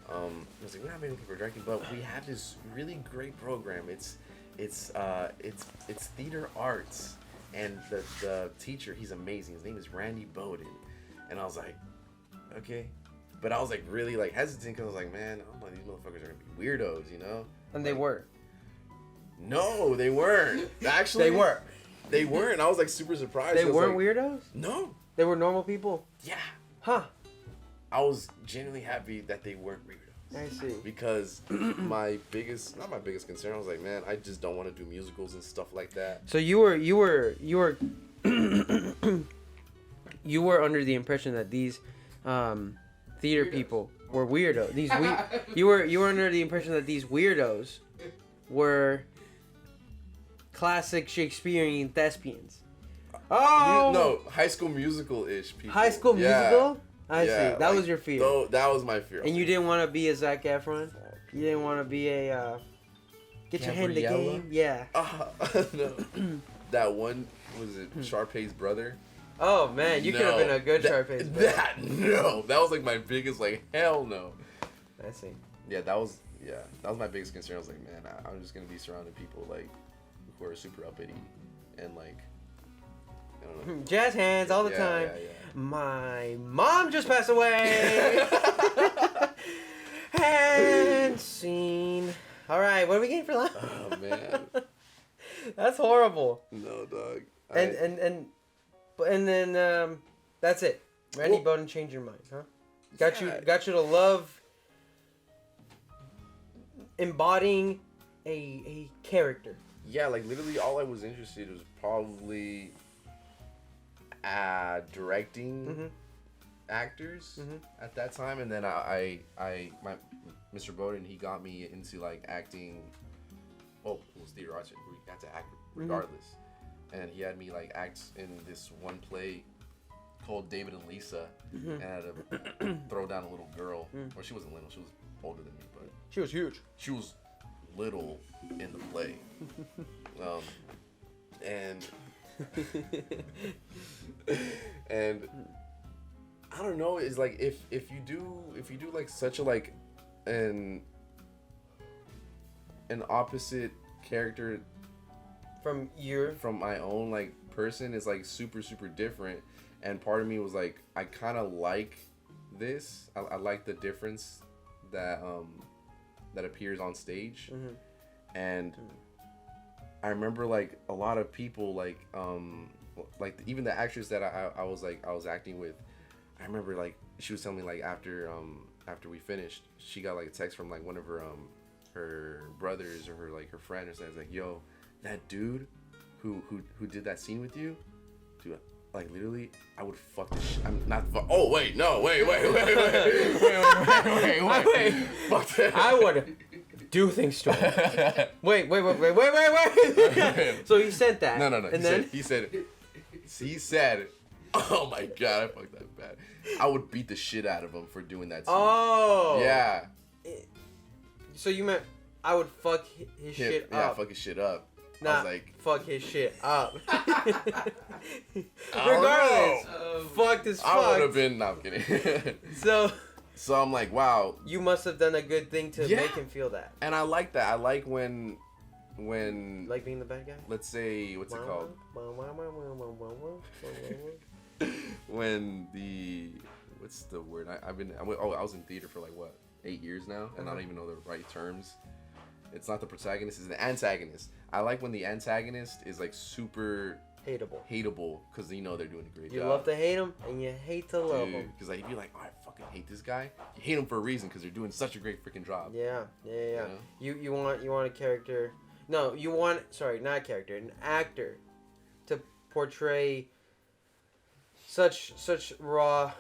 I was like, we don't have anything for directing, but we have this really great program. It's theater arts, and the teacher, he's amazing. His name is Randy Bowden, and I was like, okay, but I was like really like hesitant, because I was like, man, I'm like, these motherfuckers are gonna be weirdos, you know? And like, they were. No, they weren't. Actually, They were. They weren't. I was like super surprised. They I was weren't like, weirdos? No. They were normal people? Yeah. Huh. I was genuinely happy that they weren't weirdos. I see. Because not my biggest concern, I was like, man, I just don't want to do musicals and stuff like that. So you were you were under the impression that these theater people were weirdos. You were under the impression that these weirdos were classic Shakespearean thespians. Oh No, High School Musical-ish people. High School Musical? I see. That like, was your fear. That was my fear. And you didn't want to be a Zac Efron? You didn't want to be a get your hand in the Gabriella? game? Yeah. No. That one, was it Sharpay's brother? Oh man, you could have been a good Sharpay's brother. That was like my biggest, like, hell no. I see. Yeah, that was my biggest concern. I was like, man, I'm just gonna be surrounded people like who are super uppity and like, I don't know. Jazz hands all the time. Yeah. My mom just passed away. And scene. All right, what are we getting for lunch? Oh man, That's horrible. no dog. And then that's it. Randy Bowden changed your mind, huh? Got you to love embodying a character. Yeah, like literally all I was interested in was probably directing actors at that time, and then my Mr. Bowden, he got me into like acting. Well, it was theater arts. We got to act regardless, and he had me like act in this one play called David and Lisa, and I had to throw down a little girl. Well, she wasn't little; she was older than me, but She was huge. she was little in the play. And I don't know, it's like if you do like such a like an opposite character From my own like person, is like super different, and part of me was like, I kind of like this. I like the difference that appears on stage. And I remember like a lot of people like even the actress that I was acting with, I remember like she was telling me like after we finished, she got like a text from like one of her brothers or her friend or something. It's like, yo, that dude who did that scene with you, dude, like literally, I would fuck this shit. I'm not. Oh wait, no, wait. Fuck that. I would do things to him. Wait. So he sent that. No. And He said, oh my god, I fucked that bad. I would beat the shit out of him for doing that scene. Oh. Yeah. So you meant I would fuck his shit up. Yeah, fuck his shit up. I Not was like, fuck his shit up. I don't Regardless, know. fucked is fucked. I would have been. No, I'm kidding. So I'm like, wow. you must have done a good thing to Yeah. make him feel that. And I like that. I like when Like being the bad guy? let's say, what's it called? When what's the word? I was in theater for like what, 8 years now, and I don't even know the right terms. It's not the protagonist, it's the antagonist. I like when the antagonist is like super hateable, because they're doing a great job. You love to hate him and you hate to love him. Because like if you're like, oh, I fucking hate this guy, you hate him for a reason, because they're doing such a great freaking job. Yeah. You You want a character. No, you want not a character, an actor to portray such raw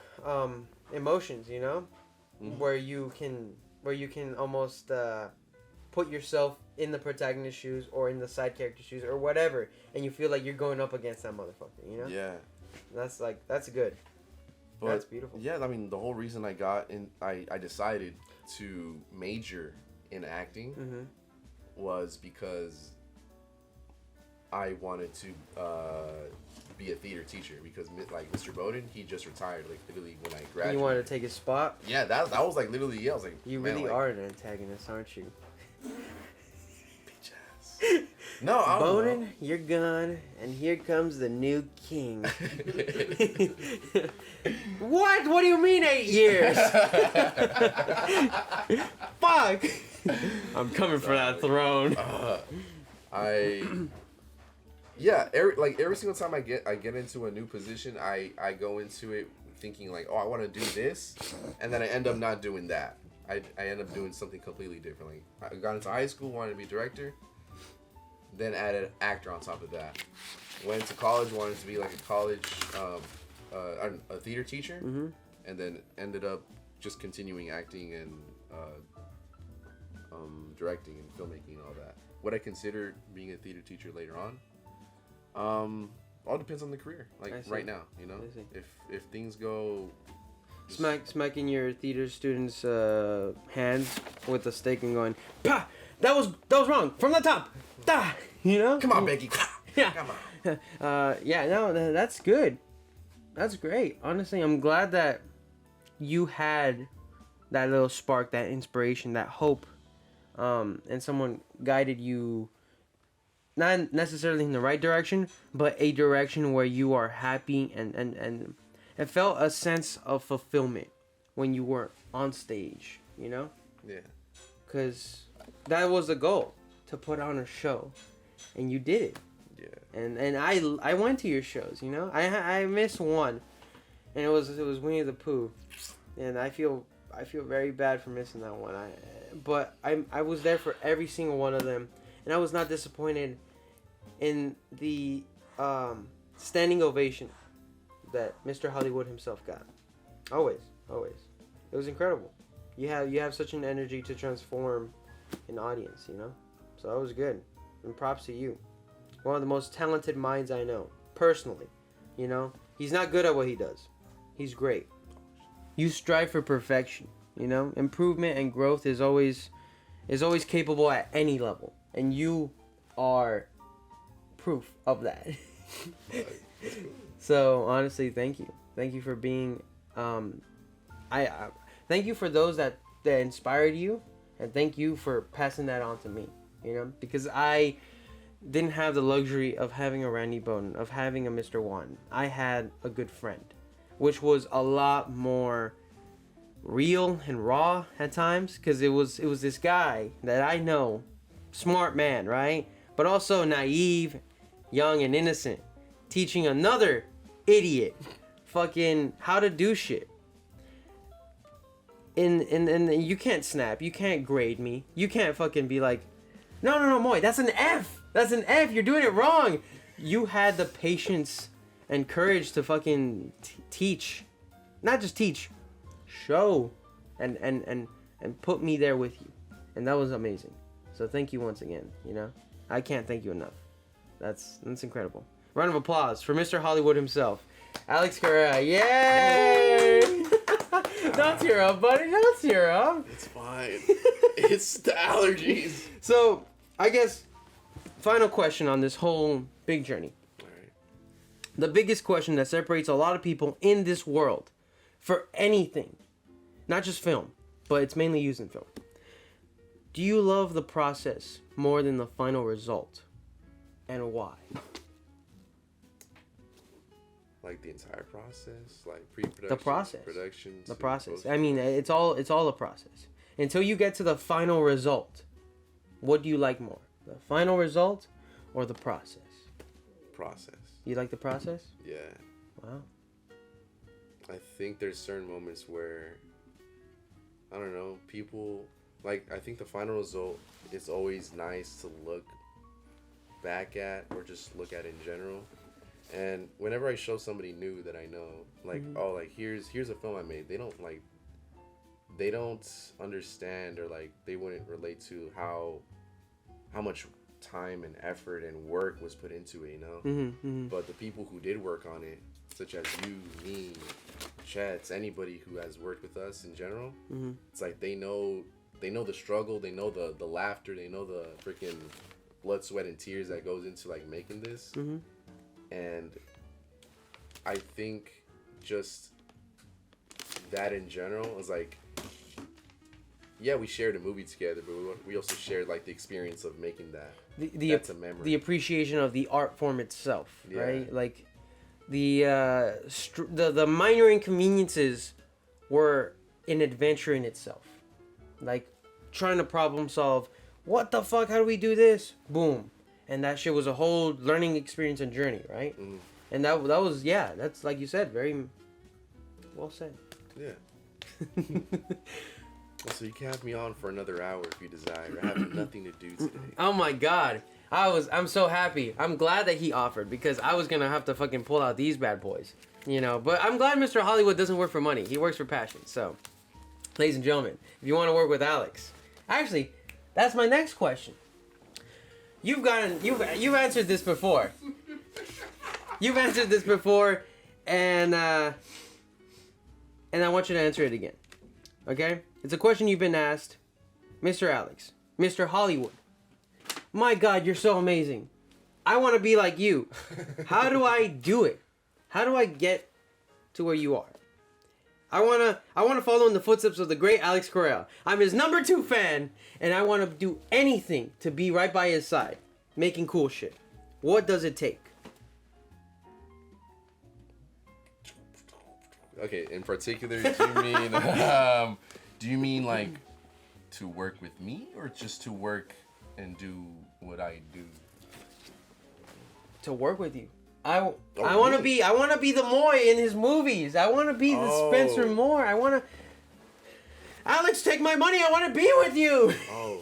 emotions, where you can where you can almost put yourself in the protagonist's shoes or in the side character's shoes or whatever, and you feel like you're going up against that motherfucker, you know? Yeah. That's good. But, that's beautiful. Yeah, I mean, the whole reason I decided to major in acting was because I wanted to be a theater teacher, because like Mr. Bowden, he just retired like literally when I graduated. You wanted to take his spot? Yeah, that was like literally, yeah, I was like, You man, really like, are an antagonist, aren't you? bitch ass. No, I don't Bowden, know. you're gone, and here comes the new king. What? What do you mean 8 years? Fuck! I'm coming for that throne. Every single time I get into a new position, I go into it thinking like, oh, I want to do this, and then I end up not doing that. I end up doing something completely different. Like, I got into high school, wanted to be director, then added actor on top of that. Went to college, wanted to be like a college a theater teacher, and then ended up just continuing acting and directing and filmmaking and all that. Would I consider being a theater teacher later on? All depends on the career. Like right now, you know, if things go Smacking your theater students' hands with a stick and going, "Pah! That was wrong from the top." Da! You know? Come on, Becky. Yeah. Come on. Yeah. No, that's good. That's great. Honestly, I'm glad that you had that little spark, that inspiration, that hope, and someone guided you. Not necessarily in the right direction, but a direction where you are happy and it felt a sense of fulfillment when you were on stage, you know? Yeah. Because that was the goal, to put on a show, and you did it. Yeah. And I went to your shows, you know? I missed one, and it was Winnie the Pooh, and I feel very bad for missing that one. But I was there for every single one of them. And I was not disappointed in the standing ovation that Mr. Hollywood himself got. Always. It was incredible. You have such an energy to transform an audience, you know? So that was good. And props to you. One of the most talented minds I know, personally. You know? He's not good at what he does. He's great. You strive for perfection, you know? Improvement and growth is always capable at any level. And you are proof of that. So honestly, thank you. Thank you for being. I thank you for those that inspired you, and thank you for passing that on to me. You know, because I didn't have the luxury of having a Randy Bowden, of having a Mr. Wan. I had a good friend, which was a lot more real and raw at times, because it was this guy that I know. Smart man, right? But also naive, young and innocent, teaching another idiot fucking how to do shit. And you can't snap, you can't grade me, you can't fucking be like, no, Moy, that's an F, you're doing it wrong. You had the patience and courage to fucking teach, not just teach, show, and put me there with you, and that was amazing. So thank you once again, you know? I can't thank you enough. That's incredible. Round of applause for Mr. Hollywood himself. Alex Correa, yay! Don't tear up, buddy, don't tear up. It's fine. It's the allergies. So, I guess, final question on this whole big journey. Alright. The biggest question that separates a lot of people in this world for anything, not just film, but it's mainly used in film. Do you love the process more than the final result? And why? Like the entire process, like pre-production, The process. production, The to process. post- I mean, it's all a process. Until you get to the final result, what do you like more? The final result or the process? process. You like the process? Yeah. Wow. I think there's certain moments where, I don't know, people, like, I think the final result is always nice to look back at or just look at in general. And whenever I show somebody new that I know, like, oh, like, here's a film I made, they don't, like, they don't understand, or like they wouldn't relate to how much time and effort and work was put into it, you know. But the people who did work on it, such as you, me, Chets, anybody who has worked with us in general, it's like they know the struggle, they know the laughter, they know the freaking blood, sweat, and tears that goes into like making this. And I think just that in general is like, yeah, we shared a movie together, but we also shared like the experience of making that. That's a memory. The appreciation of the art form itself, right? Like the minor inconveniences were an adventure in itself. Like trying to problem solve. What the fuck? How do we do this? Boom, and that shit was a whole learning experience and journey, right? And that was that's like you said, very well said. Yeah. So you can have me on for another hour if you desire. I have nothing to do today. Oh my god. I'm so happy. I'm glad that he offered, because I was gonna have to fucking pull out these bad boys. You know, but I'm glad Mr. Hollywood doesn't work for money. He works for passion. So, ladies and gentlemen, if you want to work with Alex, actually, that's my next question. You've answered this before. You've answered this before, and I want you to answer it again. Okay? It's a question you've been asked. Mr. Alex, Mr. Hollywood, my God, you're so amazing. I want to be like you. How do I do it? How do I get to where you are? I wanna follow in the footsteps of the great Alex Correa. I'm his number 2 fan, and I want to do anything to be right by his side, making cool shit. What does it take? Okay, in particular, do you mean like to work with me, or just to work and do what I do? To work with you. I want to be the Moy in his movies. I want to be the Spencer Moore. I want to. Alex, take my money. I want to be with you. Oh.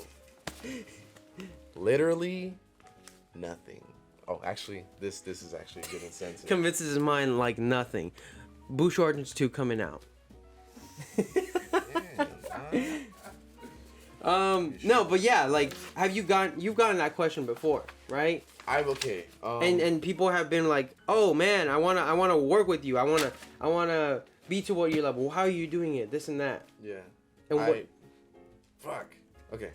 Literally nothing. Oh, actually, this is actually good and sensitive. Convinces his mind like nothing. Bush Origins 2 coming out. No, but yeah, like, you've gotten that question before, right? Okay. And people have been like, oh man, I wanna work with you. I wanna be to what you love. Well, how are you doing it? This and that. Yeah. And fuck. Okay.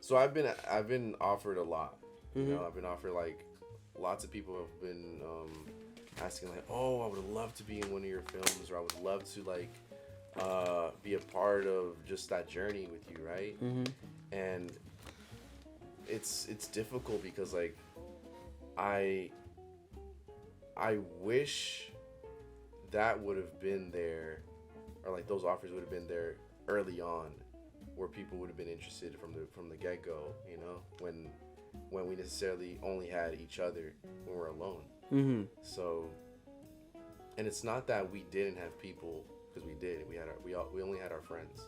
So I've been offered a lot. You know, I've been offered like lots of people have been asking like, oh, I would love to be in one of your films, or I would love to like be a part of just that journey with you, right? And it's difficult because like I wish that would have been there, or like those offers would have been there early on, where people would have been interested from the get-go, you know, when we necessarily only had each other when we're alone. So, and it's not that we didn't have people, because we did. We only had our friends.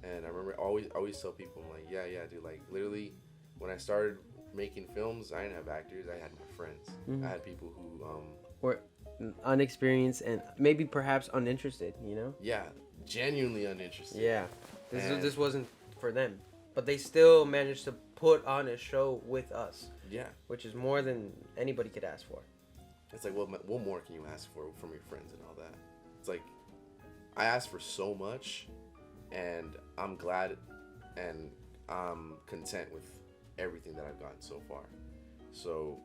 And I remember always tell people, I'm like, yeah, dude, like literally when I started making films, I didn't have actors, I had my friends. I had people who were unexperienced and maybe perhaps uninterested, you know? Yeah, genuinely uninterested. Yeah. This wasn't for them. But they still managed to put on a show with us. Yeah. Which is more than anybody could ask for. It's like, what more can you ask for from your friends and all that? It's like, I asked for so much, and I'm glad and I'm content with everything that I've gotten so far. So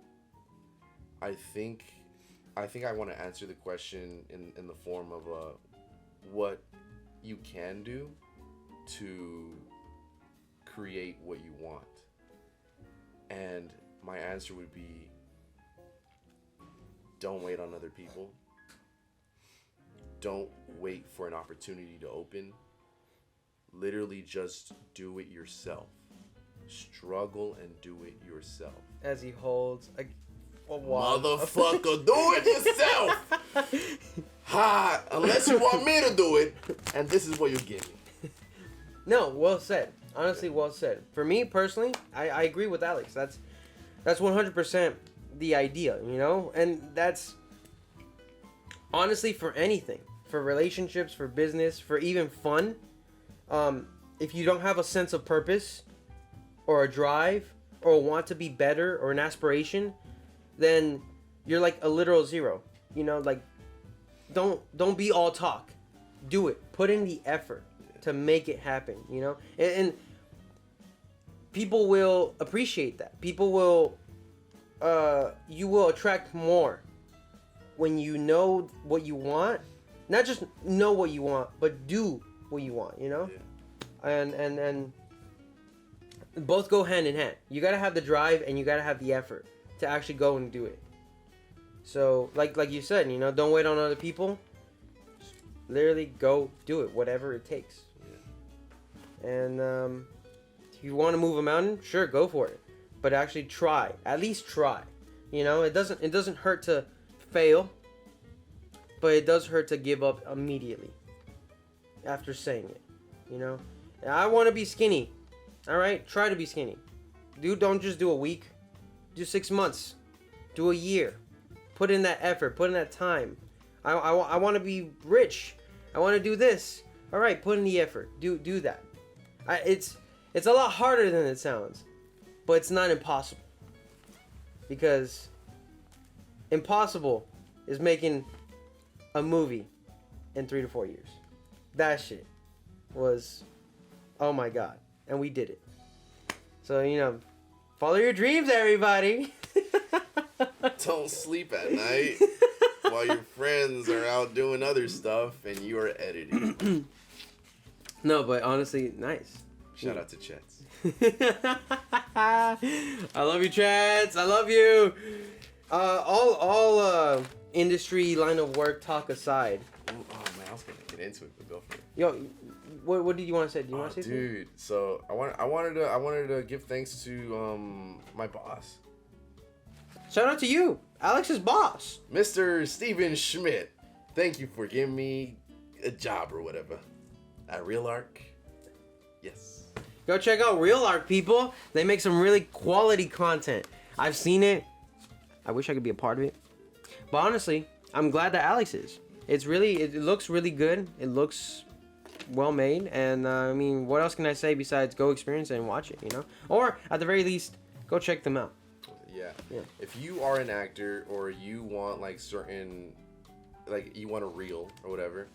I think I want to answer the question in the form of what you can do to create what you want. And my answer would be, don't wait on other people. Don't wait for an opportunity to open. Literally just do it yourself. Struggle and do it yourself. As he holds a motherfucker, do it yourself. Ha! Unless you want me to do it, and this is what you give me. No, well said. Honestly, well said. For me personally, I agree with Alex. That's 100% the idea, you know? And that's honestly for anything. For relationships, for business, for even fun. if you don't have a sense of purpose or a drive or want to be better or an aspiration, then you're like a literal zero. You know, like don't be all talk. Do it. Put in the effort to make it happen, you know? And people will appreciate that. People will you will attract more when you know what you want. Not just know what you want, but do what you want, you know? Yeah. And both go hand in hand. You gotta have the drive and you gotta have the effort to actually go and do it. So, like you said, you know, don't wait on other people. Just literally go do it, whatever it takes. Yeah. And if you want to move a mountain, sure, go for it. But actually try. At least try. You know, it doesn't hurt to fail, but it does hurt to give up immediately after saying it. You know, I want to be skinny. All right, try to be skinny. Dude, don't just do a week. Do 6 months. Do a year. Put in that effort. Put in that time. I want to be rich. I want to do this. All right, put in the effort. Do that. It's a lot harder than it sounds, but it's not impossible. Because impossible is making a movie in 3 to 4 years. That shit was, oh my god, and we did it. So, you know, follow your dreams, everybody. Don't sleep at night while your friends are out doing other stuff and you are editing. No, but honestly, nice. Shout out to Chets. I love you, Chats. I love you. All industry line of work talk aside. Oh man, I was gonna get into it, but go for it. Yo, what did you want to say? Do you want to say dude, so I wanted to give thanks to my boss. Shout out to you, Alex's boss, Mr. Steven Schmidt. Thank you for giving me a job or whatever at Real Arc. Yes. Go check out Real Arc, people. They make some really quality content. I've seen it. I wish I could be a part of it. But honestly, I'm glad that Alex is. It looks really good. It looks well made. And I mean, what else can I say besides go experience it and watch it, you know? Or at the very least, go check them out. Yeah. If you are an actor or you want like certain, like you want a reel or whatever,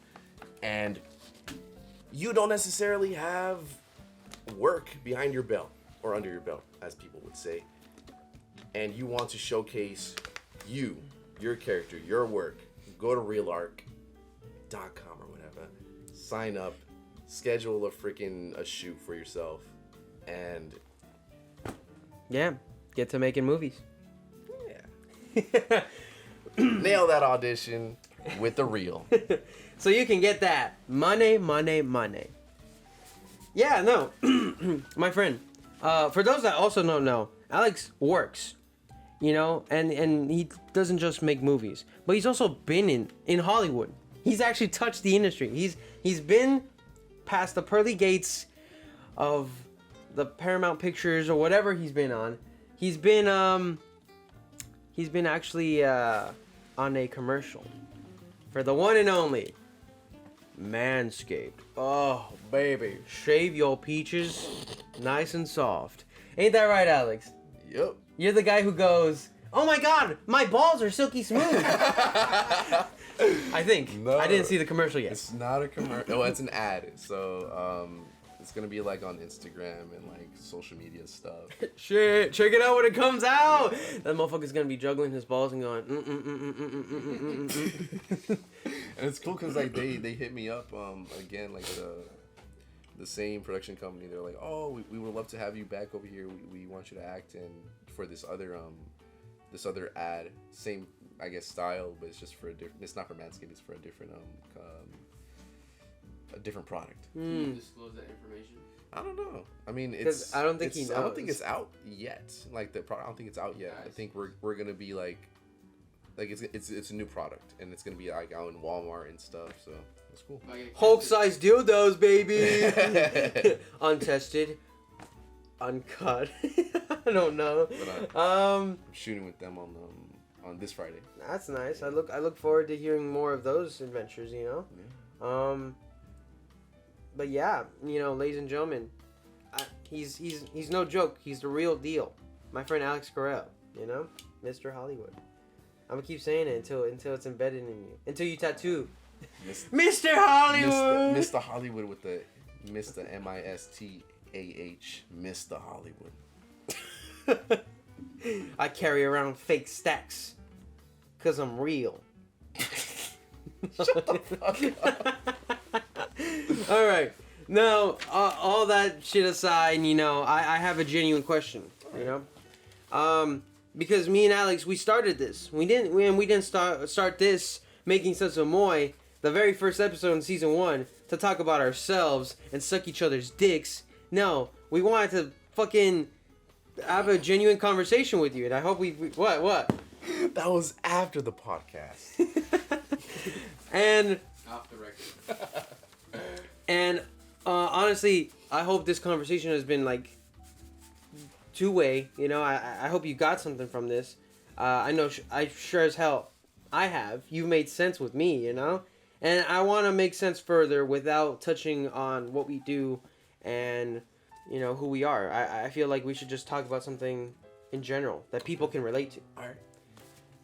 and you don't necessarily have work behind your belt or under your belt, as people would say, and you want to showcase your character, your work, go to realarc.com or whatever, sign up, schedule a shoot for yourself, and yeah, get to making movies. Yeah. Nail that audition with the reel. So you can get that money. Yeah, no, my friend. For those that also don't know, Alex works, you know, and he doesn't just make movies, but he's also been in Hollywood. He's actually touched the industry. He's been past the pearly gates of the Paramount Pictures or whatever he's been on. He's been actually on a commercial for the one and only Manscaped. Oh, baby. Shave your peaches nice and soft. Ain't that right, Alex? Yep. You're the guy who goes, oh my god, my balls are silky smooth. I think. No, I didn't see the commercial yet. It's not a commercial. Oh, it's an ad. So, it's gonna be like on Instagram and like social media stuff. Shit, check it out when it comes out. That motherfucker's gonna be juggling his balls and going. And it's cool because like they hit me up again, like the same production company. They're like, oh, we would love to have you back over here. We want you to act in for this other ad, same I guess style, but it's just for a different. It's not for Manscaped. It's for a different product. Can you disclose that information? I don't know. I mean, it's. I don't think he knows. I don't think it's out yet. Like I don't think it's out yet. I think we're gonna be like it's a new product and it's gonna be like out in Walmart and stuff. So it's cool. Hulk-sized dildos, baby. Untested, uncut. I don't know. But I'm shooting with them on this Friday. That's nice. I look forward to hearing more of those adventures. You know. Yeah. But yeah, ladies and gentlemen, he's no joke. He's the real deal. My friend Alex Correa, Mr. Hollywood. I'm gonna keep saying it until it's embedded in you. Until you tattoo Mr. Hollywood. Mr. Hollywood with the Mr. MISTAH, Mr. Hollywood. I carry around fake stacks, cause I'm real. Shut the fuck up. All right. Now, all that shit aside, I have a genuine question. Because me and Alex, we started this. We didn't start this Making Sense with Moy, the very first episode in season 1, to talk about ourselves and suck each other's dicks. No, we wanted to fucking have a genuine conversation with you, and I hope what? That was after the podcast. And Off the record. and honestly, I hope this conversation has been like two-way. I hope you got something from this. I know I sure as hell I have. You've made sense with me, and I want to make sense further without touching on what we do and who we are. I feel like we should just talk about something in general that people can relate to. All right.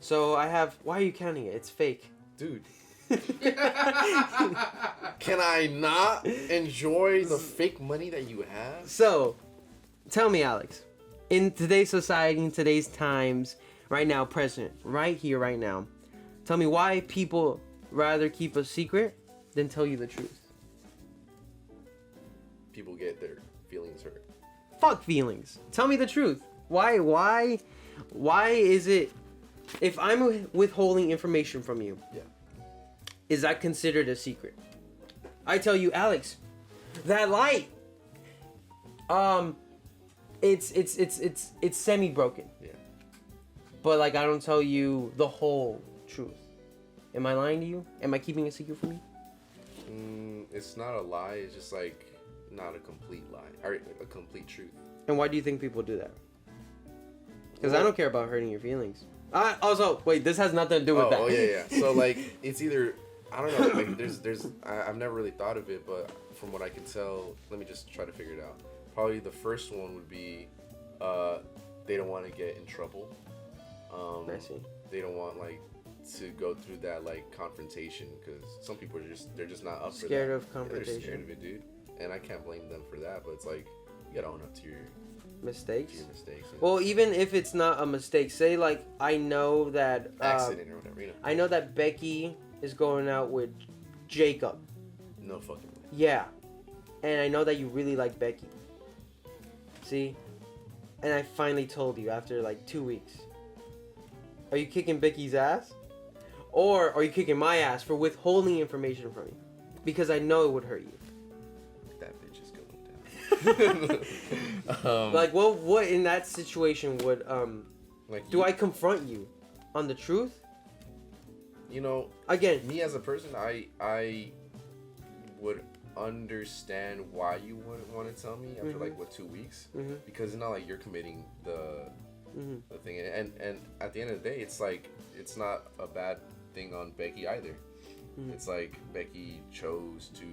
So I have. Why are you counting it? It's fake. Dude. Can I not enjoy the fake money that you have? So, tell me, Alex, in today's society, in today's times, right now, present, right here, right now, tell me why people rather keep a secret than tell you the truth. People get their feelings hurt. Fuck feelings. Tell me the truth. Why is it, if I'm withholding information from you, Yeah. is that considered a secret? I tell you, Alex, that light, it's semi-broken. Yeah. But I don't tell you the whole truth. Am I lying to you? Am I keeping a secret from you? It's not a lie. It's just not a complete lie or a complete truth. And why do you think people do that? Because I don't care about hurting your feelings. Also, wait, this has nothing to do with that. Oh yeah. So it's either, I don't know. There's I've never really thought of it, but from what I can tell, let me just try to figure it out. Probably the first one would be, they don't want to get in trouble. I see. They don't want to go through that confrontation, because some people they're just not up for that. Scared of Yeah, confrontation. they're scared of it, dude. And I can't blame them for that. But it's you gotta own up to your Mistakes? mistakes. Well, even if it's not a mistake, say I know that Accident or whatever, I know that Becky is going out with Jacob. No fucking way. Yeah. And I know that you really like Becky. See? And I finally told you after 2 weeks. Are you kicking Becky's ass? Or are you kicking my ass for withholding information from you? Because I know it would hurt you. That bitch is going down. What in that situation would do I confront you on the truth? Again, me as a person, I would understand why you wouldn't want to tell me after 2 weeks, because it's not like you're committing the thing, and at the end of the day, it's not a bad thing on Becky either. It's Becky chose to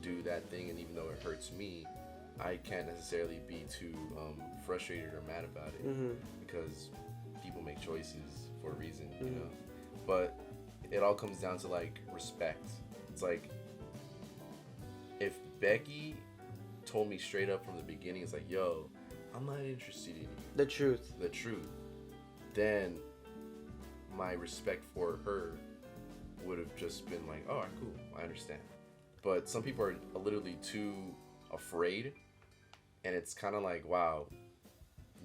do that thing, and even though it hurts me, I can't necessarily be too frustrated or mad about it, because people make choices for a reason, but it all comes down to respect. It's if Becky told me straight up from the beginning, it's yo, I'm not interested in you. the truth. Then my respect for her would have just been oh, cool, I understand. But some people are literally too afraid, and it's kind of wow,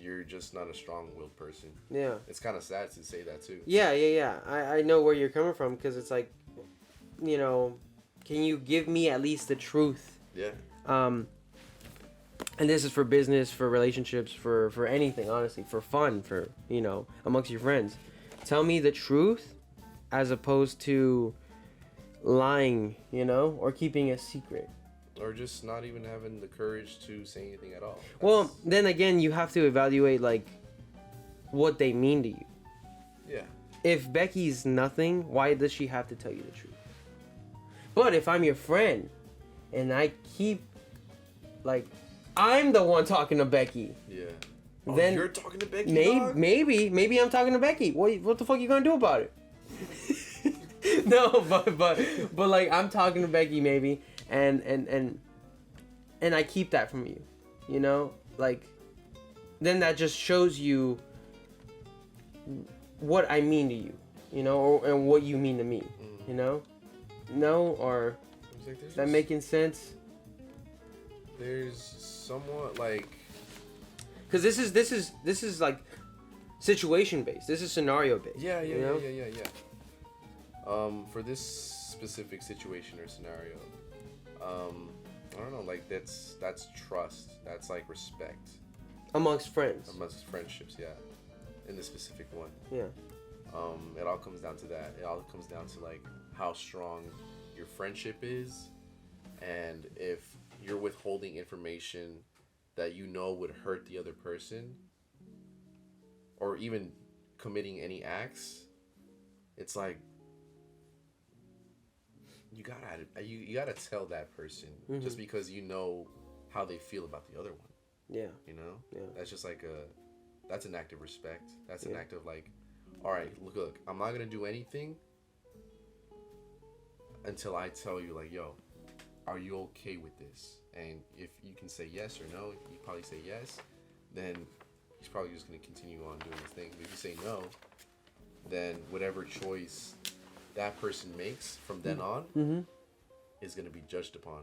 you're just not a strong-willed person. Yeah. It's kind of sad to say that too. Yeah. I know where you're coming from, because it's can you give me at least the truth? Yeah. And this is for business, for relationships, for anything, honestly, for fun, for, amongst your friends. Tell me the truth as opposed to lying, or keeping a secret. Or just not even having the courage to say anything at all. Well, then again, you have to evaluate, what they mean to you. Yeah. If Becky's nothing, why does she have to tell you the truth? But if I'm your friend, and I keep, like, I'm the one talking to Becky. Yeah. Then you're talking to Becky, dog? maybe I'm talking to Becky. What the fuck you gonna do about it? No, but like I'm talking to Becky maybe, and I keep that from you, you know, like, then that just shows you what I mean to you, you know, and what you mean to me, you know, no, or is that making sense? There's somewhat like, because this is like situation based. This is scenario based. yeah. You know? For this specific situation or scenario, I don't know, like that's trust. That's like respect Amongst friends. amongst friendships. Yeah. In this specific one, Yeah. it all comes down to that. It all comes down to like how strong your friendship is, and if you're withholding information that you know would hurt the other person, or even committing any acts, it's like you gotta tell that person just because you know how they feel about the other one. Yeah. You know, Yeah. that's just like that's an act of respect. That's an act of like, all right, look, I'm not gonna do anything until I tell you, like, yo, are you okay with this? And if you can say yes or no, you probably say yes, then he's probably just gonna continue on doing his thing. But if you say no, then whatever choice that person makes from then on is gonna be judged upon.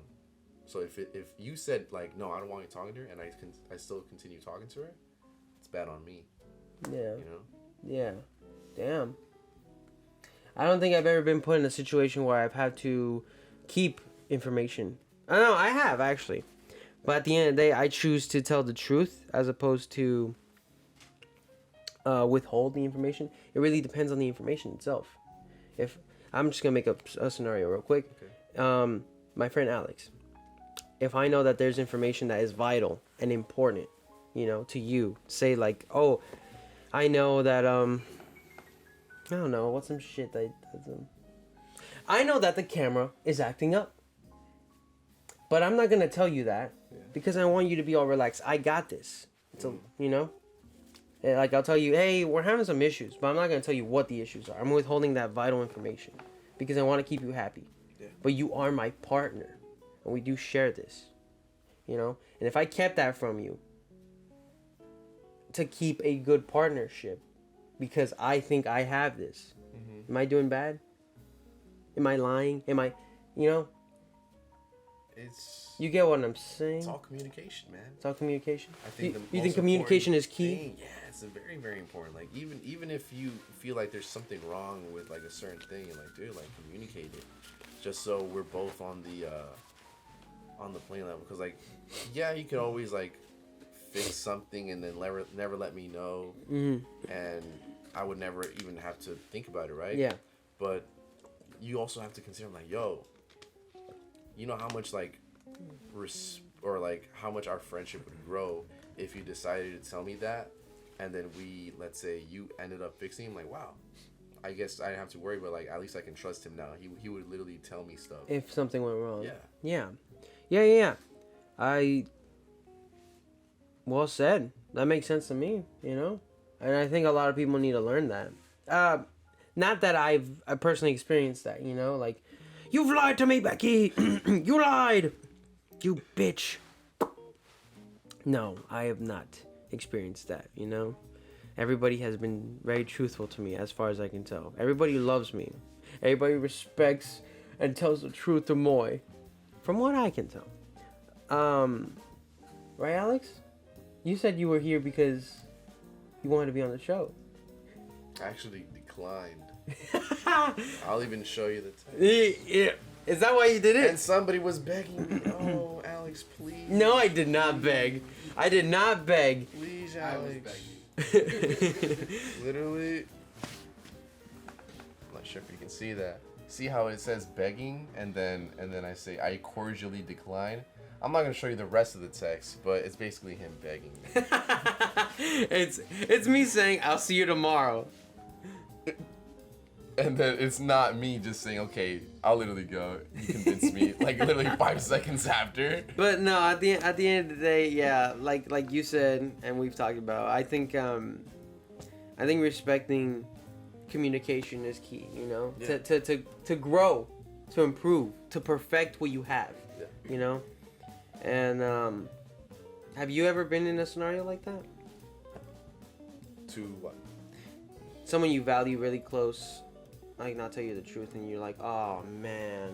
So if you said like, no, I don't want you talking to her, and I still continue talking to her, it's bad on me. Yeah. You know? Yeah. Damn. I don't think I've ever been put in a situation where I've had to keep information. I know I have actually, but at the end of the day, I choose to tell the truth as opposed to withhold the information. It really depends on the information itself. If I'm just gonna make up a scenario real quick. Okay. My friend Alex, if I know that there's information that is vital and important, you know, to you, say like, oh, I know that I don't know, what's some shit that I know that the camera is acting up, but I'm not gonna tell you that because I want you to be all relaxed. I got this. So you know, like I'll tell you, hey, we're having some issues, but I'm not gonna tell you what the issues are. I'm withholding that vital information because I want to keep you happy. Yeah. But you are my partner, and we do share this, you know. And if I kept that from you to keep a good partnership, because I think I have this, am I doing bad? Am I lying? Am I, you know? You get what I'm saying? It's all communication, man. It's all communication. I think you think communication is key? Yeah, it's a very, very important. Like even if you feel like there's something wrong with like a certain thing, you're like, dude, like communicate it, just so we're both on the plane level. Because like, yeah, you can always like fix something and then never let me know, and I would never even have to think about it, right? Yeah. But you also have to consider like, yo, you know how much like or like how much our friendship would grow if you decided to tell me that, and then let's say you ended up fixing him. Like, wow, I guess I didn't have to worry, but like at least I can trust him now. He would literally tell me stuff if something went wrong. Yeah. Well said. That makes sense to me, you know, and I think a lot of people need to learn that. Not that I personally experienced that, you know, like, you've lied to me, Becky. You lied, you bitch. No, I have not experienced that, you know. Everybody has been very truthful to me as far as I can tell. Everybody loves me. Everybody respects and tells the truth to Moy, from what I can tell. Right, Alex? You said you were here because you wanted to be on the show. I actually declined. I'll even show you the text. Yeah. Is that why you did it? And somebody was begging me, oh, Alex, please. No, I did not beg. I did not beg. Please, I was Alex. begging. Literally. I'm not sure if you can see that. See how it says begging, and then I say I cordially decline. I'm not gonna show you the rest of the text, but it's basically him begging me. It's me saying I'll see you tomorrow. And then it's not me just saying, okay, I'll literally go. You convince me, like literally 5 seconds after. But no, at the end of the day, yeah, like you said, and we've talked about, I think respecting communication is key. You know, Yeah. to grow, to improve, to perfect what you have. Yeah. You know, and have you ever been in a scenario like that? To what? Someone you value really close, like not tell you the truth, and you're like, oh man.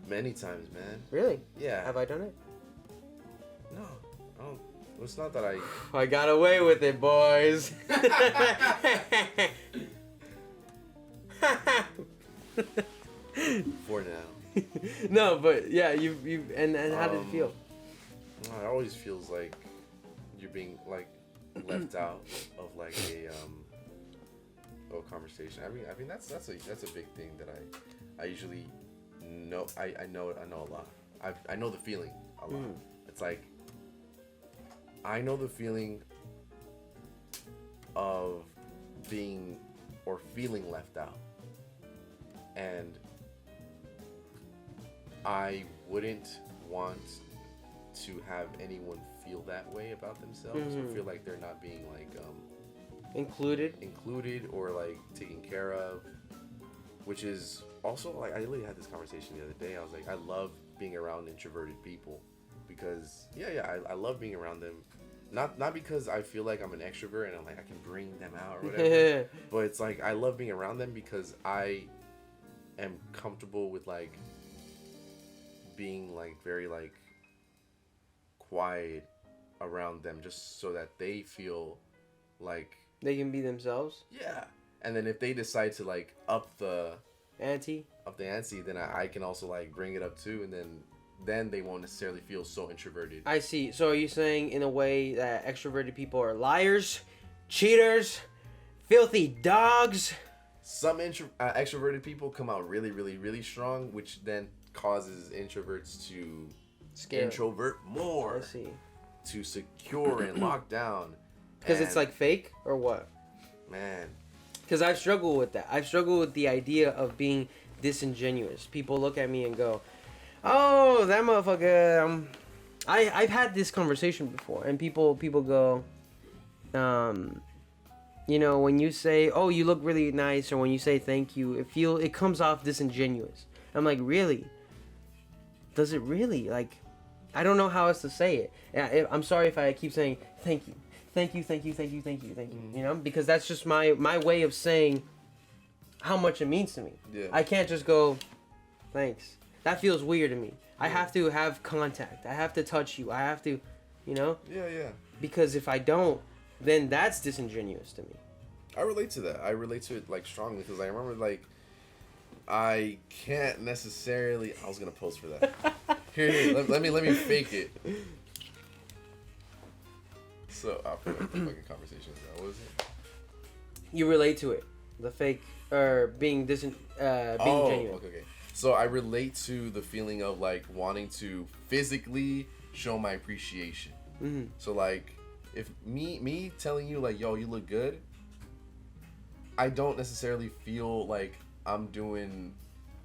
Many times, man. Really? Yeah. Have I done it? No, I don't. It's not that I. I got away with it, boys. For now. No, but yeah, you and how did it feel? It always feels like you're being like left out of like a conversation. I mean that's a big thing that I usually know. I know a lot. I know the feeling a lot. It's like I know the feeling of being or feeling left out, and I wouldn't want to have anyone feel that way about themselves or feel like they're not being like included or like taken care of, which is also like I literally had this conversation the other day. I was like, I love being around introverted people because I love being around them, not because I feel like I'm an extrovert and I'm like I can bring them out or whatever, but it's like I love being around them because I am comfortable with like being like very like quiet around them just so that they feel like they can be themselves. Yeah. And then if they decide to like up the ante, then I can also like bring it up too, and then they won't necessarily feel so introverted. I see. So are you saying in a way that extroverted people are liars, cheaters, filthy dogs? Some extroverted people come out really, really, really strong, which then causes introverts to introvert more. I see. To secure and lock down. Because it's like fake or what? Man. Because I've struggled with that. I've struggled with the idea of being disingenuous. People look at me and go, "Oh, that motherfucker." I've had this conversation before, and people go, you know, when you say, "Oh, you look really nice," or when you say thank you, it comes off disingenuous. I'm like, really? Does it really? Like, I don't know how else to say it. I'm sorry if I keep saying thank you. Thank you. You know, because that's just my way of saying how much it means to me. Yeah. I can't just go, thanks. That feels weird to me. I have to have contact. I have to touch you. I have to, you know? Yeah. Because if I don't, then that's disingenuous to me. I relate to that. I relate to it like strongly because I remember like I can't necessarily. I was gonna post for that. Here. Let me fake it. So I'll put up the fucking conversation. What was it? You relate to it, the fake or being genuine. Okay. So I relate to the feeling of like wanting to physically show my appreciation. Mm-hmm. So like, if me telling you like, yo, you look good, I don't necessarily feel like I'm doing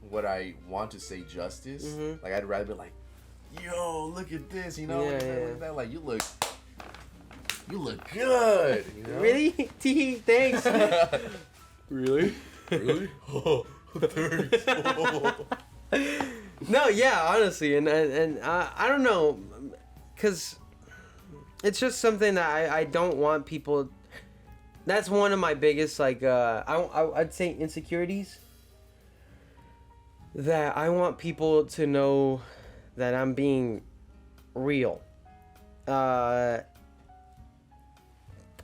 what I want to say justice. Mm-hmm. Like I'd rather be like, yo, look at this, you know, Yeah, look yeah. at that, like you look good. You know? Really? T, thanks. Really? Oh, thanks. No, yeah, honestly, and I don't know, cause it's just something that I don't want people. That's one of my biggest like I'd say insecurities. That I want people to know that I'm being real.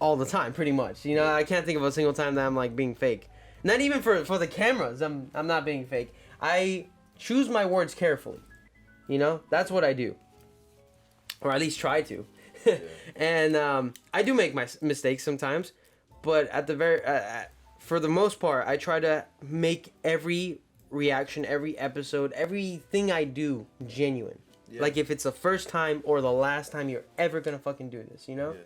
All the time, pretty much. You know, I can't think of a single time that I'm like being fake. Not even for the cameras. I'm not being fake. I choose my words carefully. You know, that's what I do, or at least try to. Yeah. And I do make my mistakes sometimes, but at the for the most part, I try to make every reaction, every episode, everything I do genuine. Yeah. Like if it's the first time or the last time you're ever gonna fucking do this, you know. Yeah.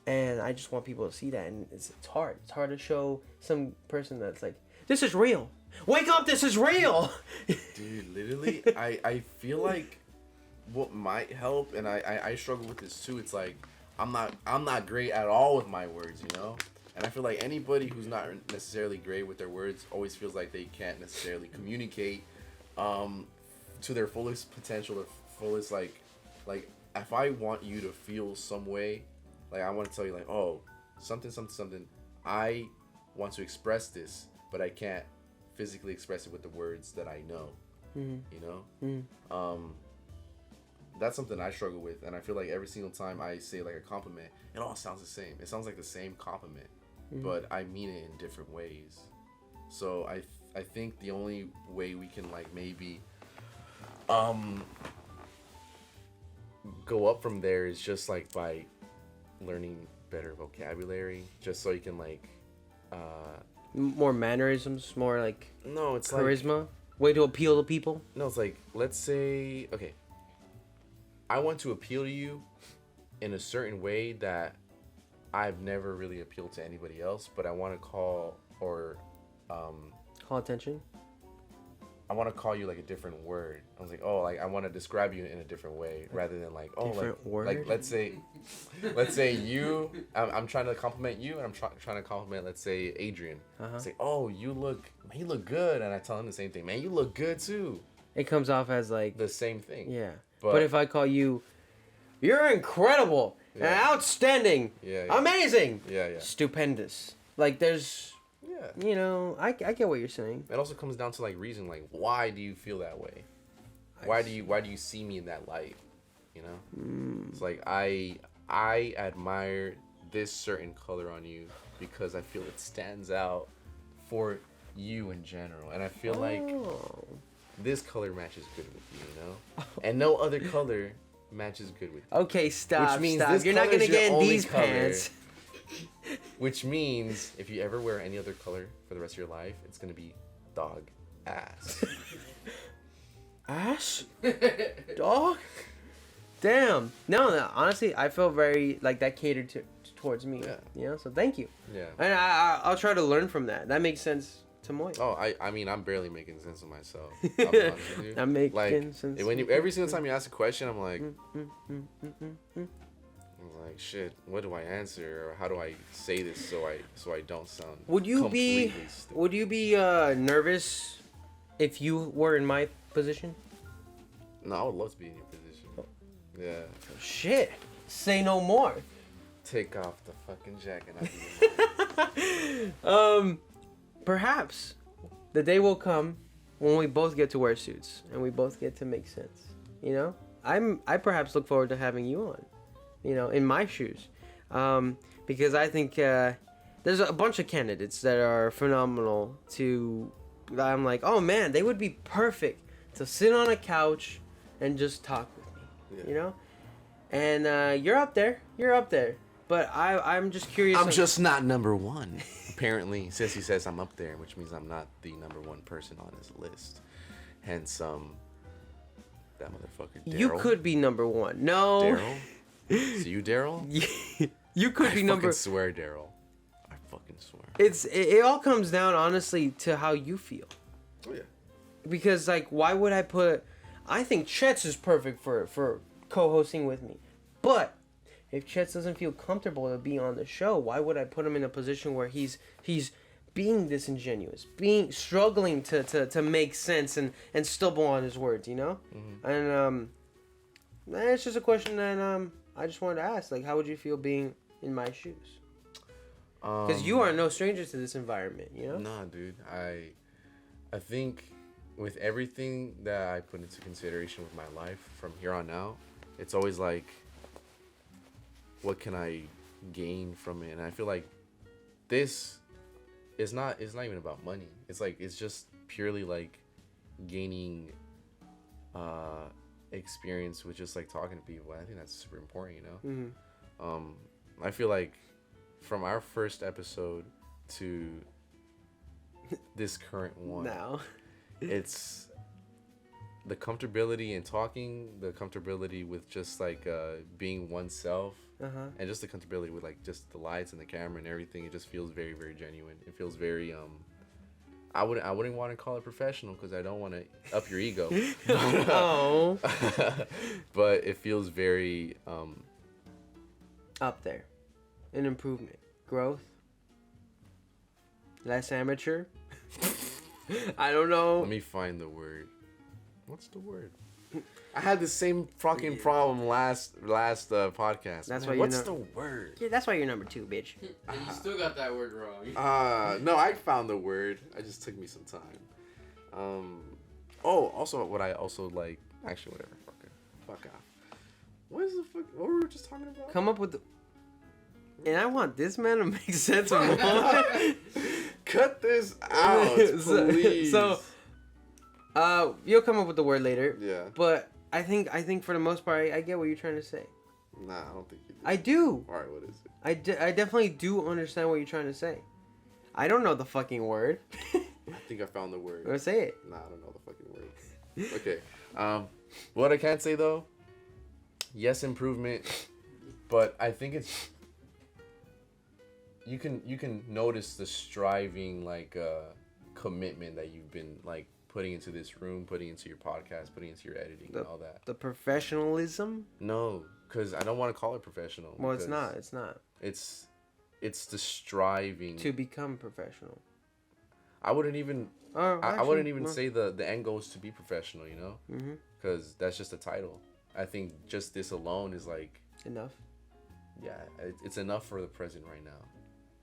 And I just want people to see that, and it's hard. It's hard to show some person that's like, This is real. Wake up, this is real. Dude, literally, I feel like what might help, and I struggle with this too. It's like I'm not great at all with my words, you know. And I feel like anybody who's not necessarily great with their words always feels like they can't necessarily communicate to their fullest potential, or fullest like if I want you to feel some way, like I want to tell you like, oh, something, I want to express this, but I can't physically express it with the words that I know. You know? That's something I struggle with, and I feel like every single time I say like a compliment, it all sounds the same. It sounds like the same compliment, but I mean it in different ways. So I think the only way we can like maybe go up from there is just like by learning better vocabulary, just so you can like More mannerisms, more like no, it's charisma, like, way to appeal to people. no, it's like, let's say, okay, I want to appeal to you in a certain way that I've never really appealed to anybody else, but I want to call attention. I want to call you like a different word. I was like, oh, like I want to describe you in a different way rather than like, oh, Different like word? like let's say you, I'm trying to compliment you, and I'm trying to compliment, let's say, Adrian. Say, oh, you look good, and I tell him the same thing, man, you look good too. It comes off as like The same thing. yeah. But- But if I call you, you're incredible, and Yeah. outstanding, Yeah, yeah. amazing, Yeah. stupendous. Like there's, Yeah. you know, I get what you're saying. It also comes down to like reason, like why do you feel that way? Why do you see me in that light? You know? It's like I admire this certain color on you because I feel it stands out for you in general, and I feel like Oh. this color matches good with you, you know? And no other color matches good with you. Okay, stop. Which means stop. this You're not color's gonna your get in only these color. pants. Which means if you ever wear any other color for the rest of your life, it's gonna be dog ass. Ash? Dog? Damn. No, honestly, I feel very like that catered towards me. Yeah. You know, so thank you. Yeah. And I'll try to learn from that. That makes sense to Moy. Oh, I mean, I'm barely making sense of myself. I'll be honest with you. I'm making like, sense when you, with every single time you ask a question, I'm like, I'm like, shit, what do I answer, or how do I say this so I don't sound Would you be completely stupid? Would you be nervous if you were in my position? No, I would love to be in your position. Yeah. Shit. Say no more. Take off the fucking jacket. And I'll be in mine. Perhaps the day will come when we both get to wear suits and we both get to make sense. You know, I perhaps look forward to having you on, you know, in my shoes, because I think there's a bunch of candidates that are phenomenal. I'm like, oh man, they would be perfect to sit on a couch and just talk with me, Yeah. you know. And you're up there, but I'm just curious. I'm just not number one. Apparently, since he says I'm up there, which means I'm not the number one person on his list. Hence, that motherfucker Daryl. You could be number one. No. Daryl? So you Daryl? You could I be number. fucking swear, Daryl. I fucking swear. It all comes down honestly to how you feel. Oh yeah. Because like, why would I put? I think Chet's is perfect for co-hosting with me, but if Chet doesn't feel comfortable to be on the show, why would I put him in a position where he's being disingenuous, struggling to make sense and stumble on his words, you know? And it's just a question that I just wanted to ask, like, how would you feel being in my shoes? Because you are no stranger to this environment, you know? Nah, dude. I think with everything that I put into consideration with my life from here on out, it's always like, what can I gain from it? And I feel like this is not even about money. It's like, it's just purely like gaining experience with just like talking to people. I think that's super important, you know? I feel like from our first episode to this current one, Now. it's the comfortability in talking, the comfortability with just like being oneself, and just the comfortability with like just the lights and the camera and everything. It just feels very, very genuine. It feels very I wouldn't want to call it professional because I don't want to up your ego. Oh. But it feels very Up there. An improvement. Growth. Less amateur. I don't know. Let me find the word. What's the word? I had the same fucking problem last podcast. That's Man, why what's the word? Yeah, that's why you're number 2, bitch. And you still got that word wrong. No, I found the word. It just took me some time. Also, what I also like. Actually, whatever. Fuck off. What is the fuck? What were we just talking about? Come up with the. And I want this man to make sense of Moy. Cut this out, please. So, you'll come up with the word later. Yeah. But I think for the most part, I get what you're trying to say. Nah, I don't think you do. I do. All right, what is it? I definitely do understand what you're trying to say. I don't know the fucking word. I think I found the word. Or say it. Nah, I don't know the fucking word. Okay. What I can say though, yes, improvement, but I think it's you can notice the striving commitment that you've been like putting into this room, putting into your podcast, putting into your editing and all that. The professionalism? No, because I don't want to call it professional. Well, it's not. It's not. It's the striving To become professional. I wouldn't even. Oh, I actually, wouldn't even well. say the end goal is to be professional, you know, Mm-hmm. because that's just a title. I think just this alone is like, Enough. yeah, it's enough for the present right now,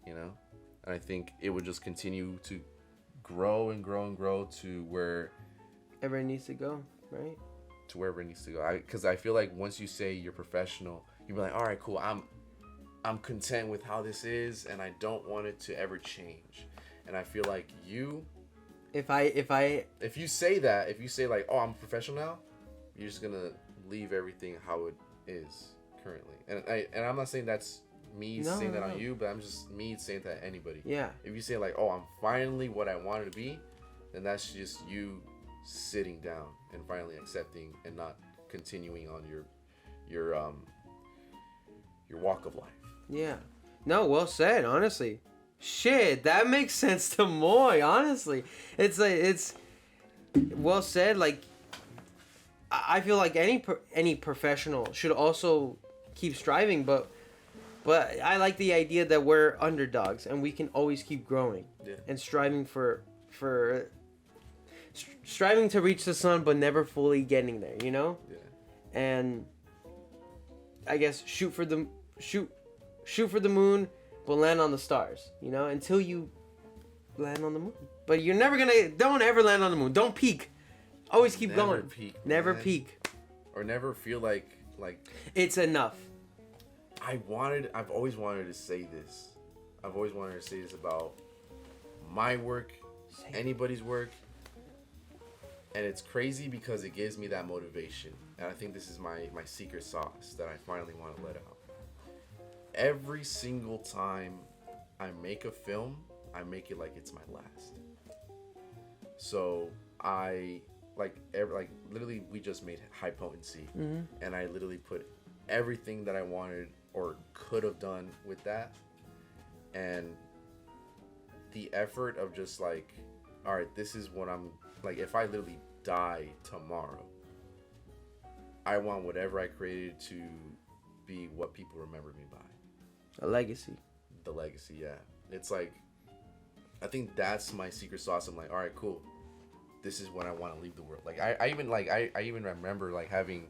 you know, and I think it would just continue to grow and grow and grow to where Everybody needs to go, right? to wherever it needs to go. Because I feel like once you say you're professional, you'll be like, all right, cool, I'm content with how this is, and I don't want it to ever change. And I feel like if you say that, if you say like, oh, I'm a professional now, you're just gonna leave everything how it is currently. And I'm not saying that's me saying that on you, but I'm just me saying that to anybody. Yeah. If you say like, oh, I'm finally what I wanted to be, then that's just you sitting down and finally accepting and not continuing on your walk of life. Yeah. No, well said, honestly. Shit, that makes sense to Moy, honestly. It's like, it's well said. Like, I feel like any professional should also keep striving, but I like the idea that we're underdogs and we can always keep growing. Yeah. And striving striving to reach the sun, but never fully getting there, you know? Yeah. And I guess shoot for the moon, but land on the stars, you know, until you land on the moon. But you're never don't ever land on the moon. Don't peak. Always keep going. Never peak. Or never feel like It's enough. I've always wanted to say this. I've always wanted to say this about my work, anybody's work. And it's crazy because it gives me that motivation. And I think this is my secret sauce that I finally want to let out. Every single time I make a film, I make it like it's my last. So literally we just made High Potency. Mm-hmm. And I literally put everything that I wanted or could have done with that. And the effort of just like, all right, this is what I'm like. If I literally die tomorrow, I want whatever I created to be what people remember me by. A legacy. The legacy, yeah. It's like, I think that's my secret sauce. I'm like, all right, cool. This is what I want to leave the world. Like I even remember like having,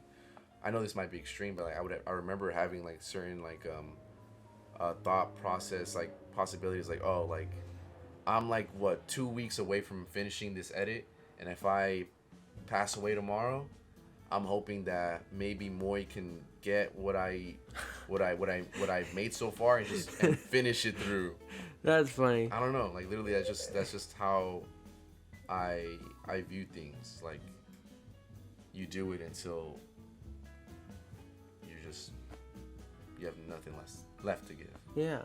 I know this might be extreme, but like I remember having like certain like thought process, like possibilities, like, oh, like I'm like 2 weeks away from finishing this edit, and if I pass away tomorrow, I'm hoping that maybe Moy can get what I've made so far and finish it through. That's funny. I don't know, like literally that's just how I view things. Like you do it until you have nothing left to give. Yeah.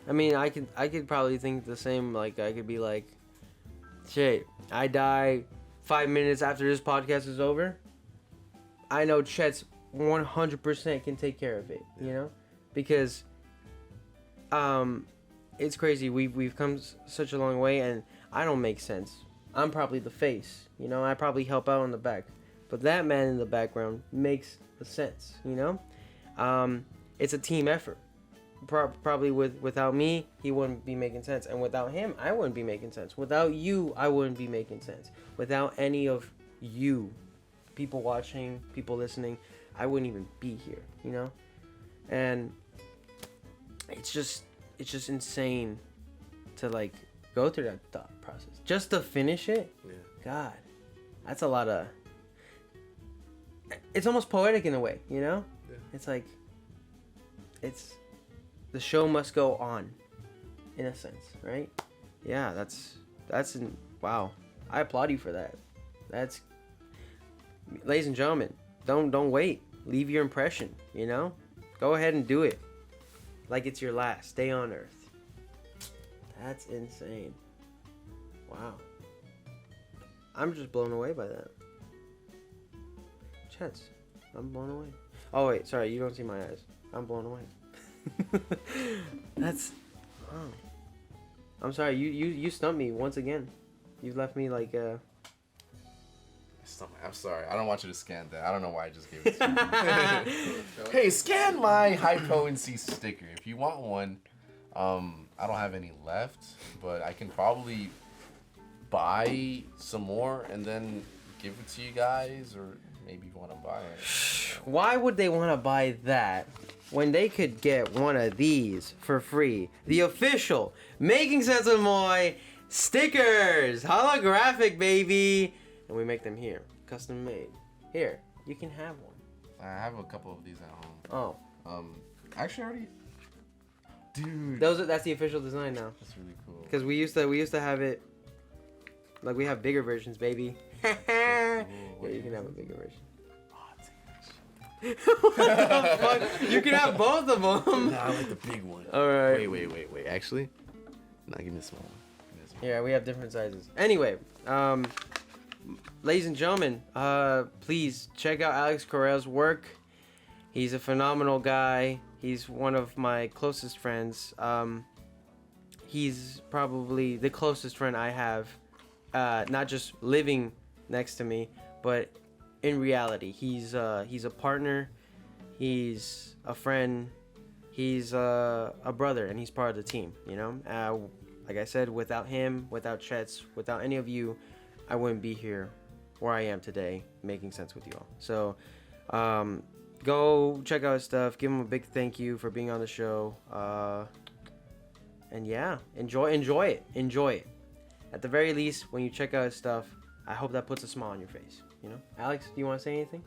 I mean, I could probably think the same. Like, I could be like, shit, I die 5 minutes after this podcast is over. I know Chet's 100% can take care of it, you know? Because, it's crazy. We've come such a long way, and I don't make sense. I'm probably the face, you know. I probably help out in the back, but that man in the background makes the sense, you know. It's a team effort. Probably without me, he wouldn't be making sense, and without him, I wouldn't be making sense. Without you, I wouldn't be making sense. Without any of you, people watching, people listening, I wouldn't even be here, you know. And it's just insane to like go through that thought process just to finish it. Yeah. God, that's a lot of. It's almost poetic in a way, you know. Yeah. It's like, it's the show must go on, in a sense, right? Yeah, wow. I applaud you for that. That's, ladies and gentlemen, don't wait. Leave your impression, you know. Go ahead and do it. Like it's your last day on Earth. That's insane. Wow. I'm just blown away by that. Chance, I'm blown away. Oh wait, sorry, you don't see my eyes. I'm blown away. That's, oh. I'm sorry, you stumped me once again. You left me like I'm sorry. I don't want you to scan that. I don't know why I just gave it to you. Hey, scan my high potency sticker if you want one. I don't have any left, but I can probably buy some more and then give it to you guys, or maybe you want to buy it. Why would they want to buy that when they could get one of these for free? The official Making Sense With Moy stickers, holographic, baby, and we make them here, custom made. Here, you can have one. I have a couple of these at home. Oh, Actually, already. Dude, that's the official design now. that's really cool. Because we used to have it, like we have bigger versions, baby. Yeah, you can have a bigger version. What the fuck? You can have both of them. Nah, I like the big one. All right. Wait. Actually, nah, give me the small one. Yeah, we have different sizes. Anyway, ladies and gentlemen, please check out Alex Correa's work. He's a phenomenal guy. He's one of my closest friends. He's probably the closest friend I have, not just living next to me, but in reality. He's a partner. He's a friend. He's a brother, and he's part of the team, you know? Like I said, without him, without Chet's, without any of you, I wouldn't be here where I am today, making sense with you all. So, go check out his stuff. Give him a big thank you for being on the show. And yeah, enjoy it. At the very least, when you check out his stuff, I hope that puts a smile on your face. You know, Alex, do you want to say anything?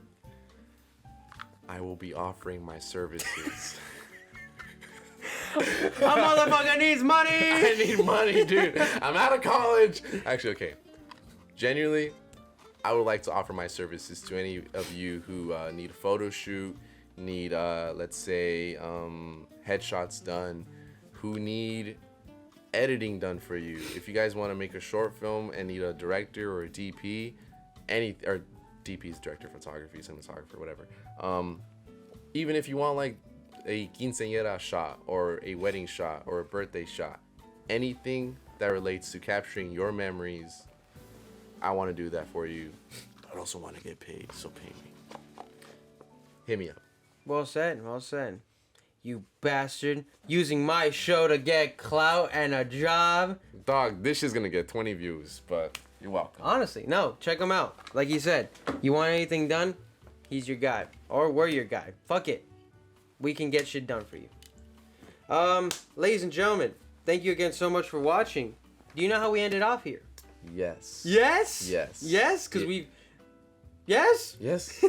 I will be offering my services. A motherfucker needs money. I need money, dude. I'm out of college. Actually, okay. Genuinely, I would like to offer my services to any of you who need a photo shoot, need, let's say, headshots done, who need editing done for you. If you guys want to make a short film and need a director or a DP, or DP's director, photography, cinematographer, whatever. Even if you want like a quinceañera shot or a wedding shot or a birthday shot, anything that relates to capturing your memories, I want to do that for you. But I also want to get paid, so pay me. Hit me up. Well said. You bastard. Using my show to get clout and a job. Dog, this is gonna get 20 views, but you're welcome. Honestly, no. Check him out. Like he said, you want anything done? He's your guy. Or we're your guy. Fuck it. We can get shit done for you. Ladies and gentlemen, thank you again so much for watching. Do you know how we ended off here? Yes. Yes? Yes. Yes? Because Yeah. we... Yes? Yes.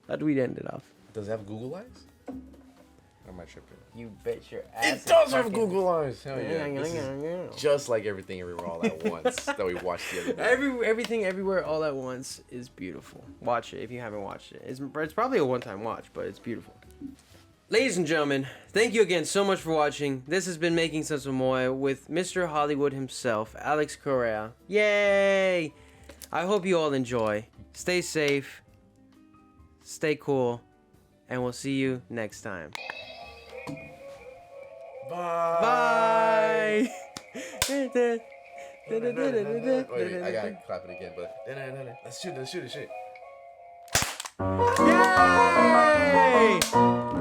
How do we end it off? Does it have Google Eyes? Or am I tripping? You bet your ass. It does have fucking- Google Eyes. Hell yeah. This is just like Everything Everywhere All at Once that we watched the other day. Everything Everywhere All at Once is beautiful. Watch it if you haven't watched it. It's probably a one-time watch, but it's beautiful. Ladies and gentlemen, thank you again so much for watching. This has been Making Sense with Moy with Mr. Hollywood himself, Alex Correa. Yay! I hope you all enjoy. Stay safe. Stay cool. And we'll see you next time. Bye. Wait, I gotta clap it again, but let's shoot it. Yay!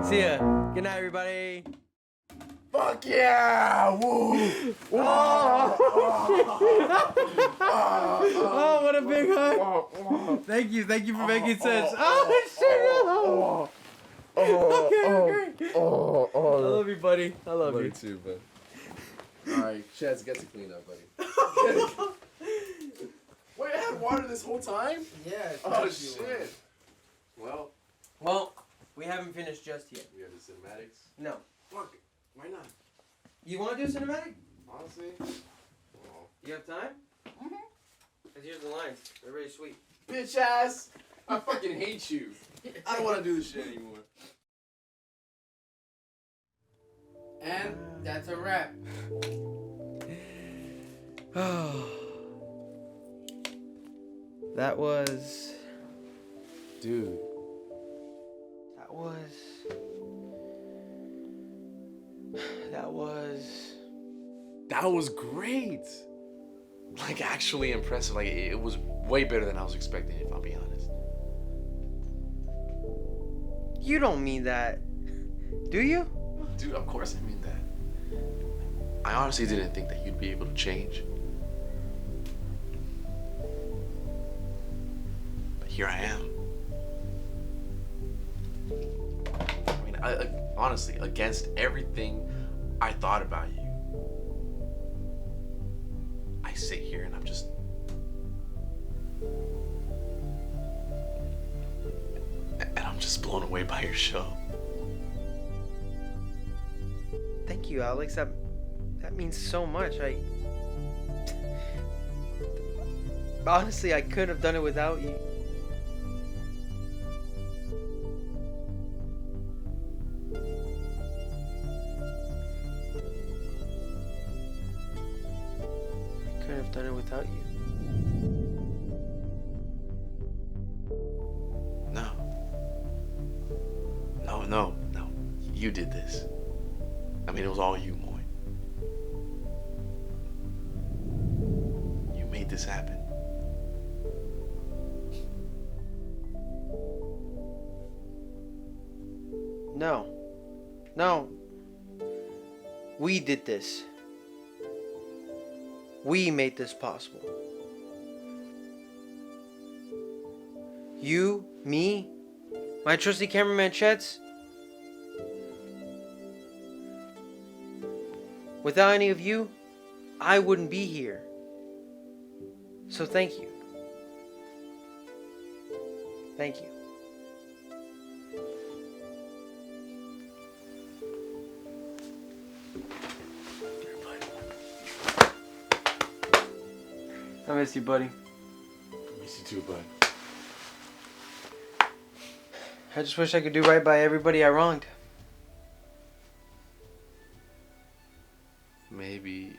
See ya. Good night, everybody. Fuck yeah! Woo! Oh, what a big hug. Thank you for making sense. Oh, shit. Okay, great. I love you, buddy. I love you. too, but. Alright, Chaz, get to clean up, buddy. Wait, I had water this whole time? Yeah. Oh, shit. Well, Well, we haven't finished just yet. We have the cinematics. No. fuck. Why not? You want to do a cinematic? Honestly. Oh. You have time? Because here's the lines. They're really sweet. Bitch ass! I fucking hate you. I don't want to do this shit anymore. And that's a wrap. That was. Dude. That was great. Like, actually impressive. Like, it was way better than I was expecting, if I'll be honest. You don't mean that. Do you? Dude, of course I mean that. I honestly didn't think that you'd be able to change. But here I am. I mean, honestly, against everything I thought about you, I sit here and I'm just... And I'm just blown away by your show. Thank you, Alex. That means so much. Honestly, I couldn't have done it without you. I couldn't have done it without you. No. You did this. I mean, it was all you, Moy. You made this happen. No. We did this. We made this possible. You, me, my trusty cameraman Chets. Without any of you, I wouldn't be here. So thank you. Thank you. I miss you, buddy. I miss you too, bud. I just wish I could do right by everybody I wronged. Maybe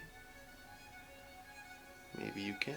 you can.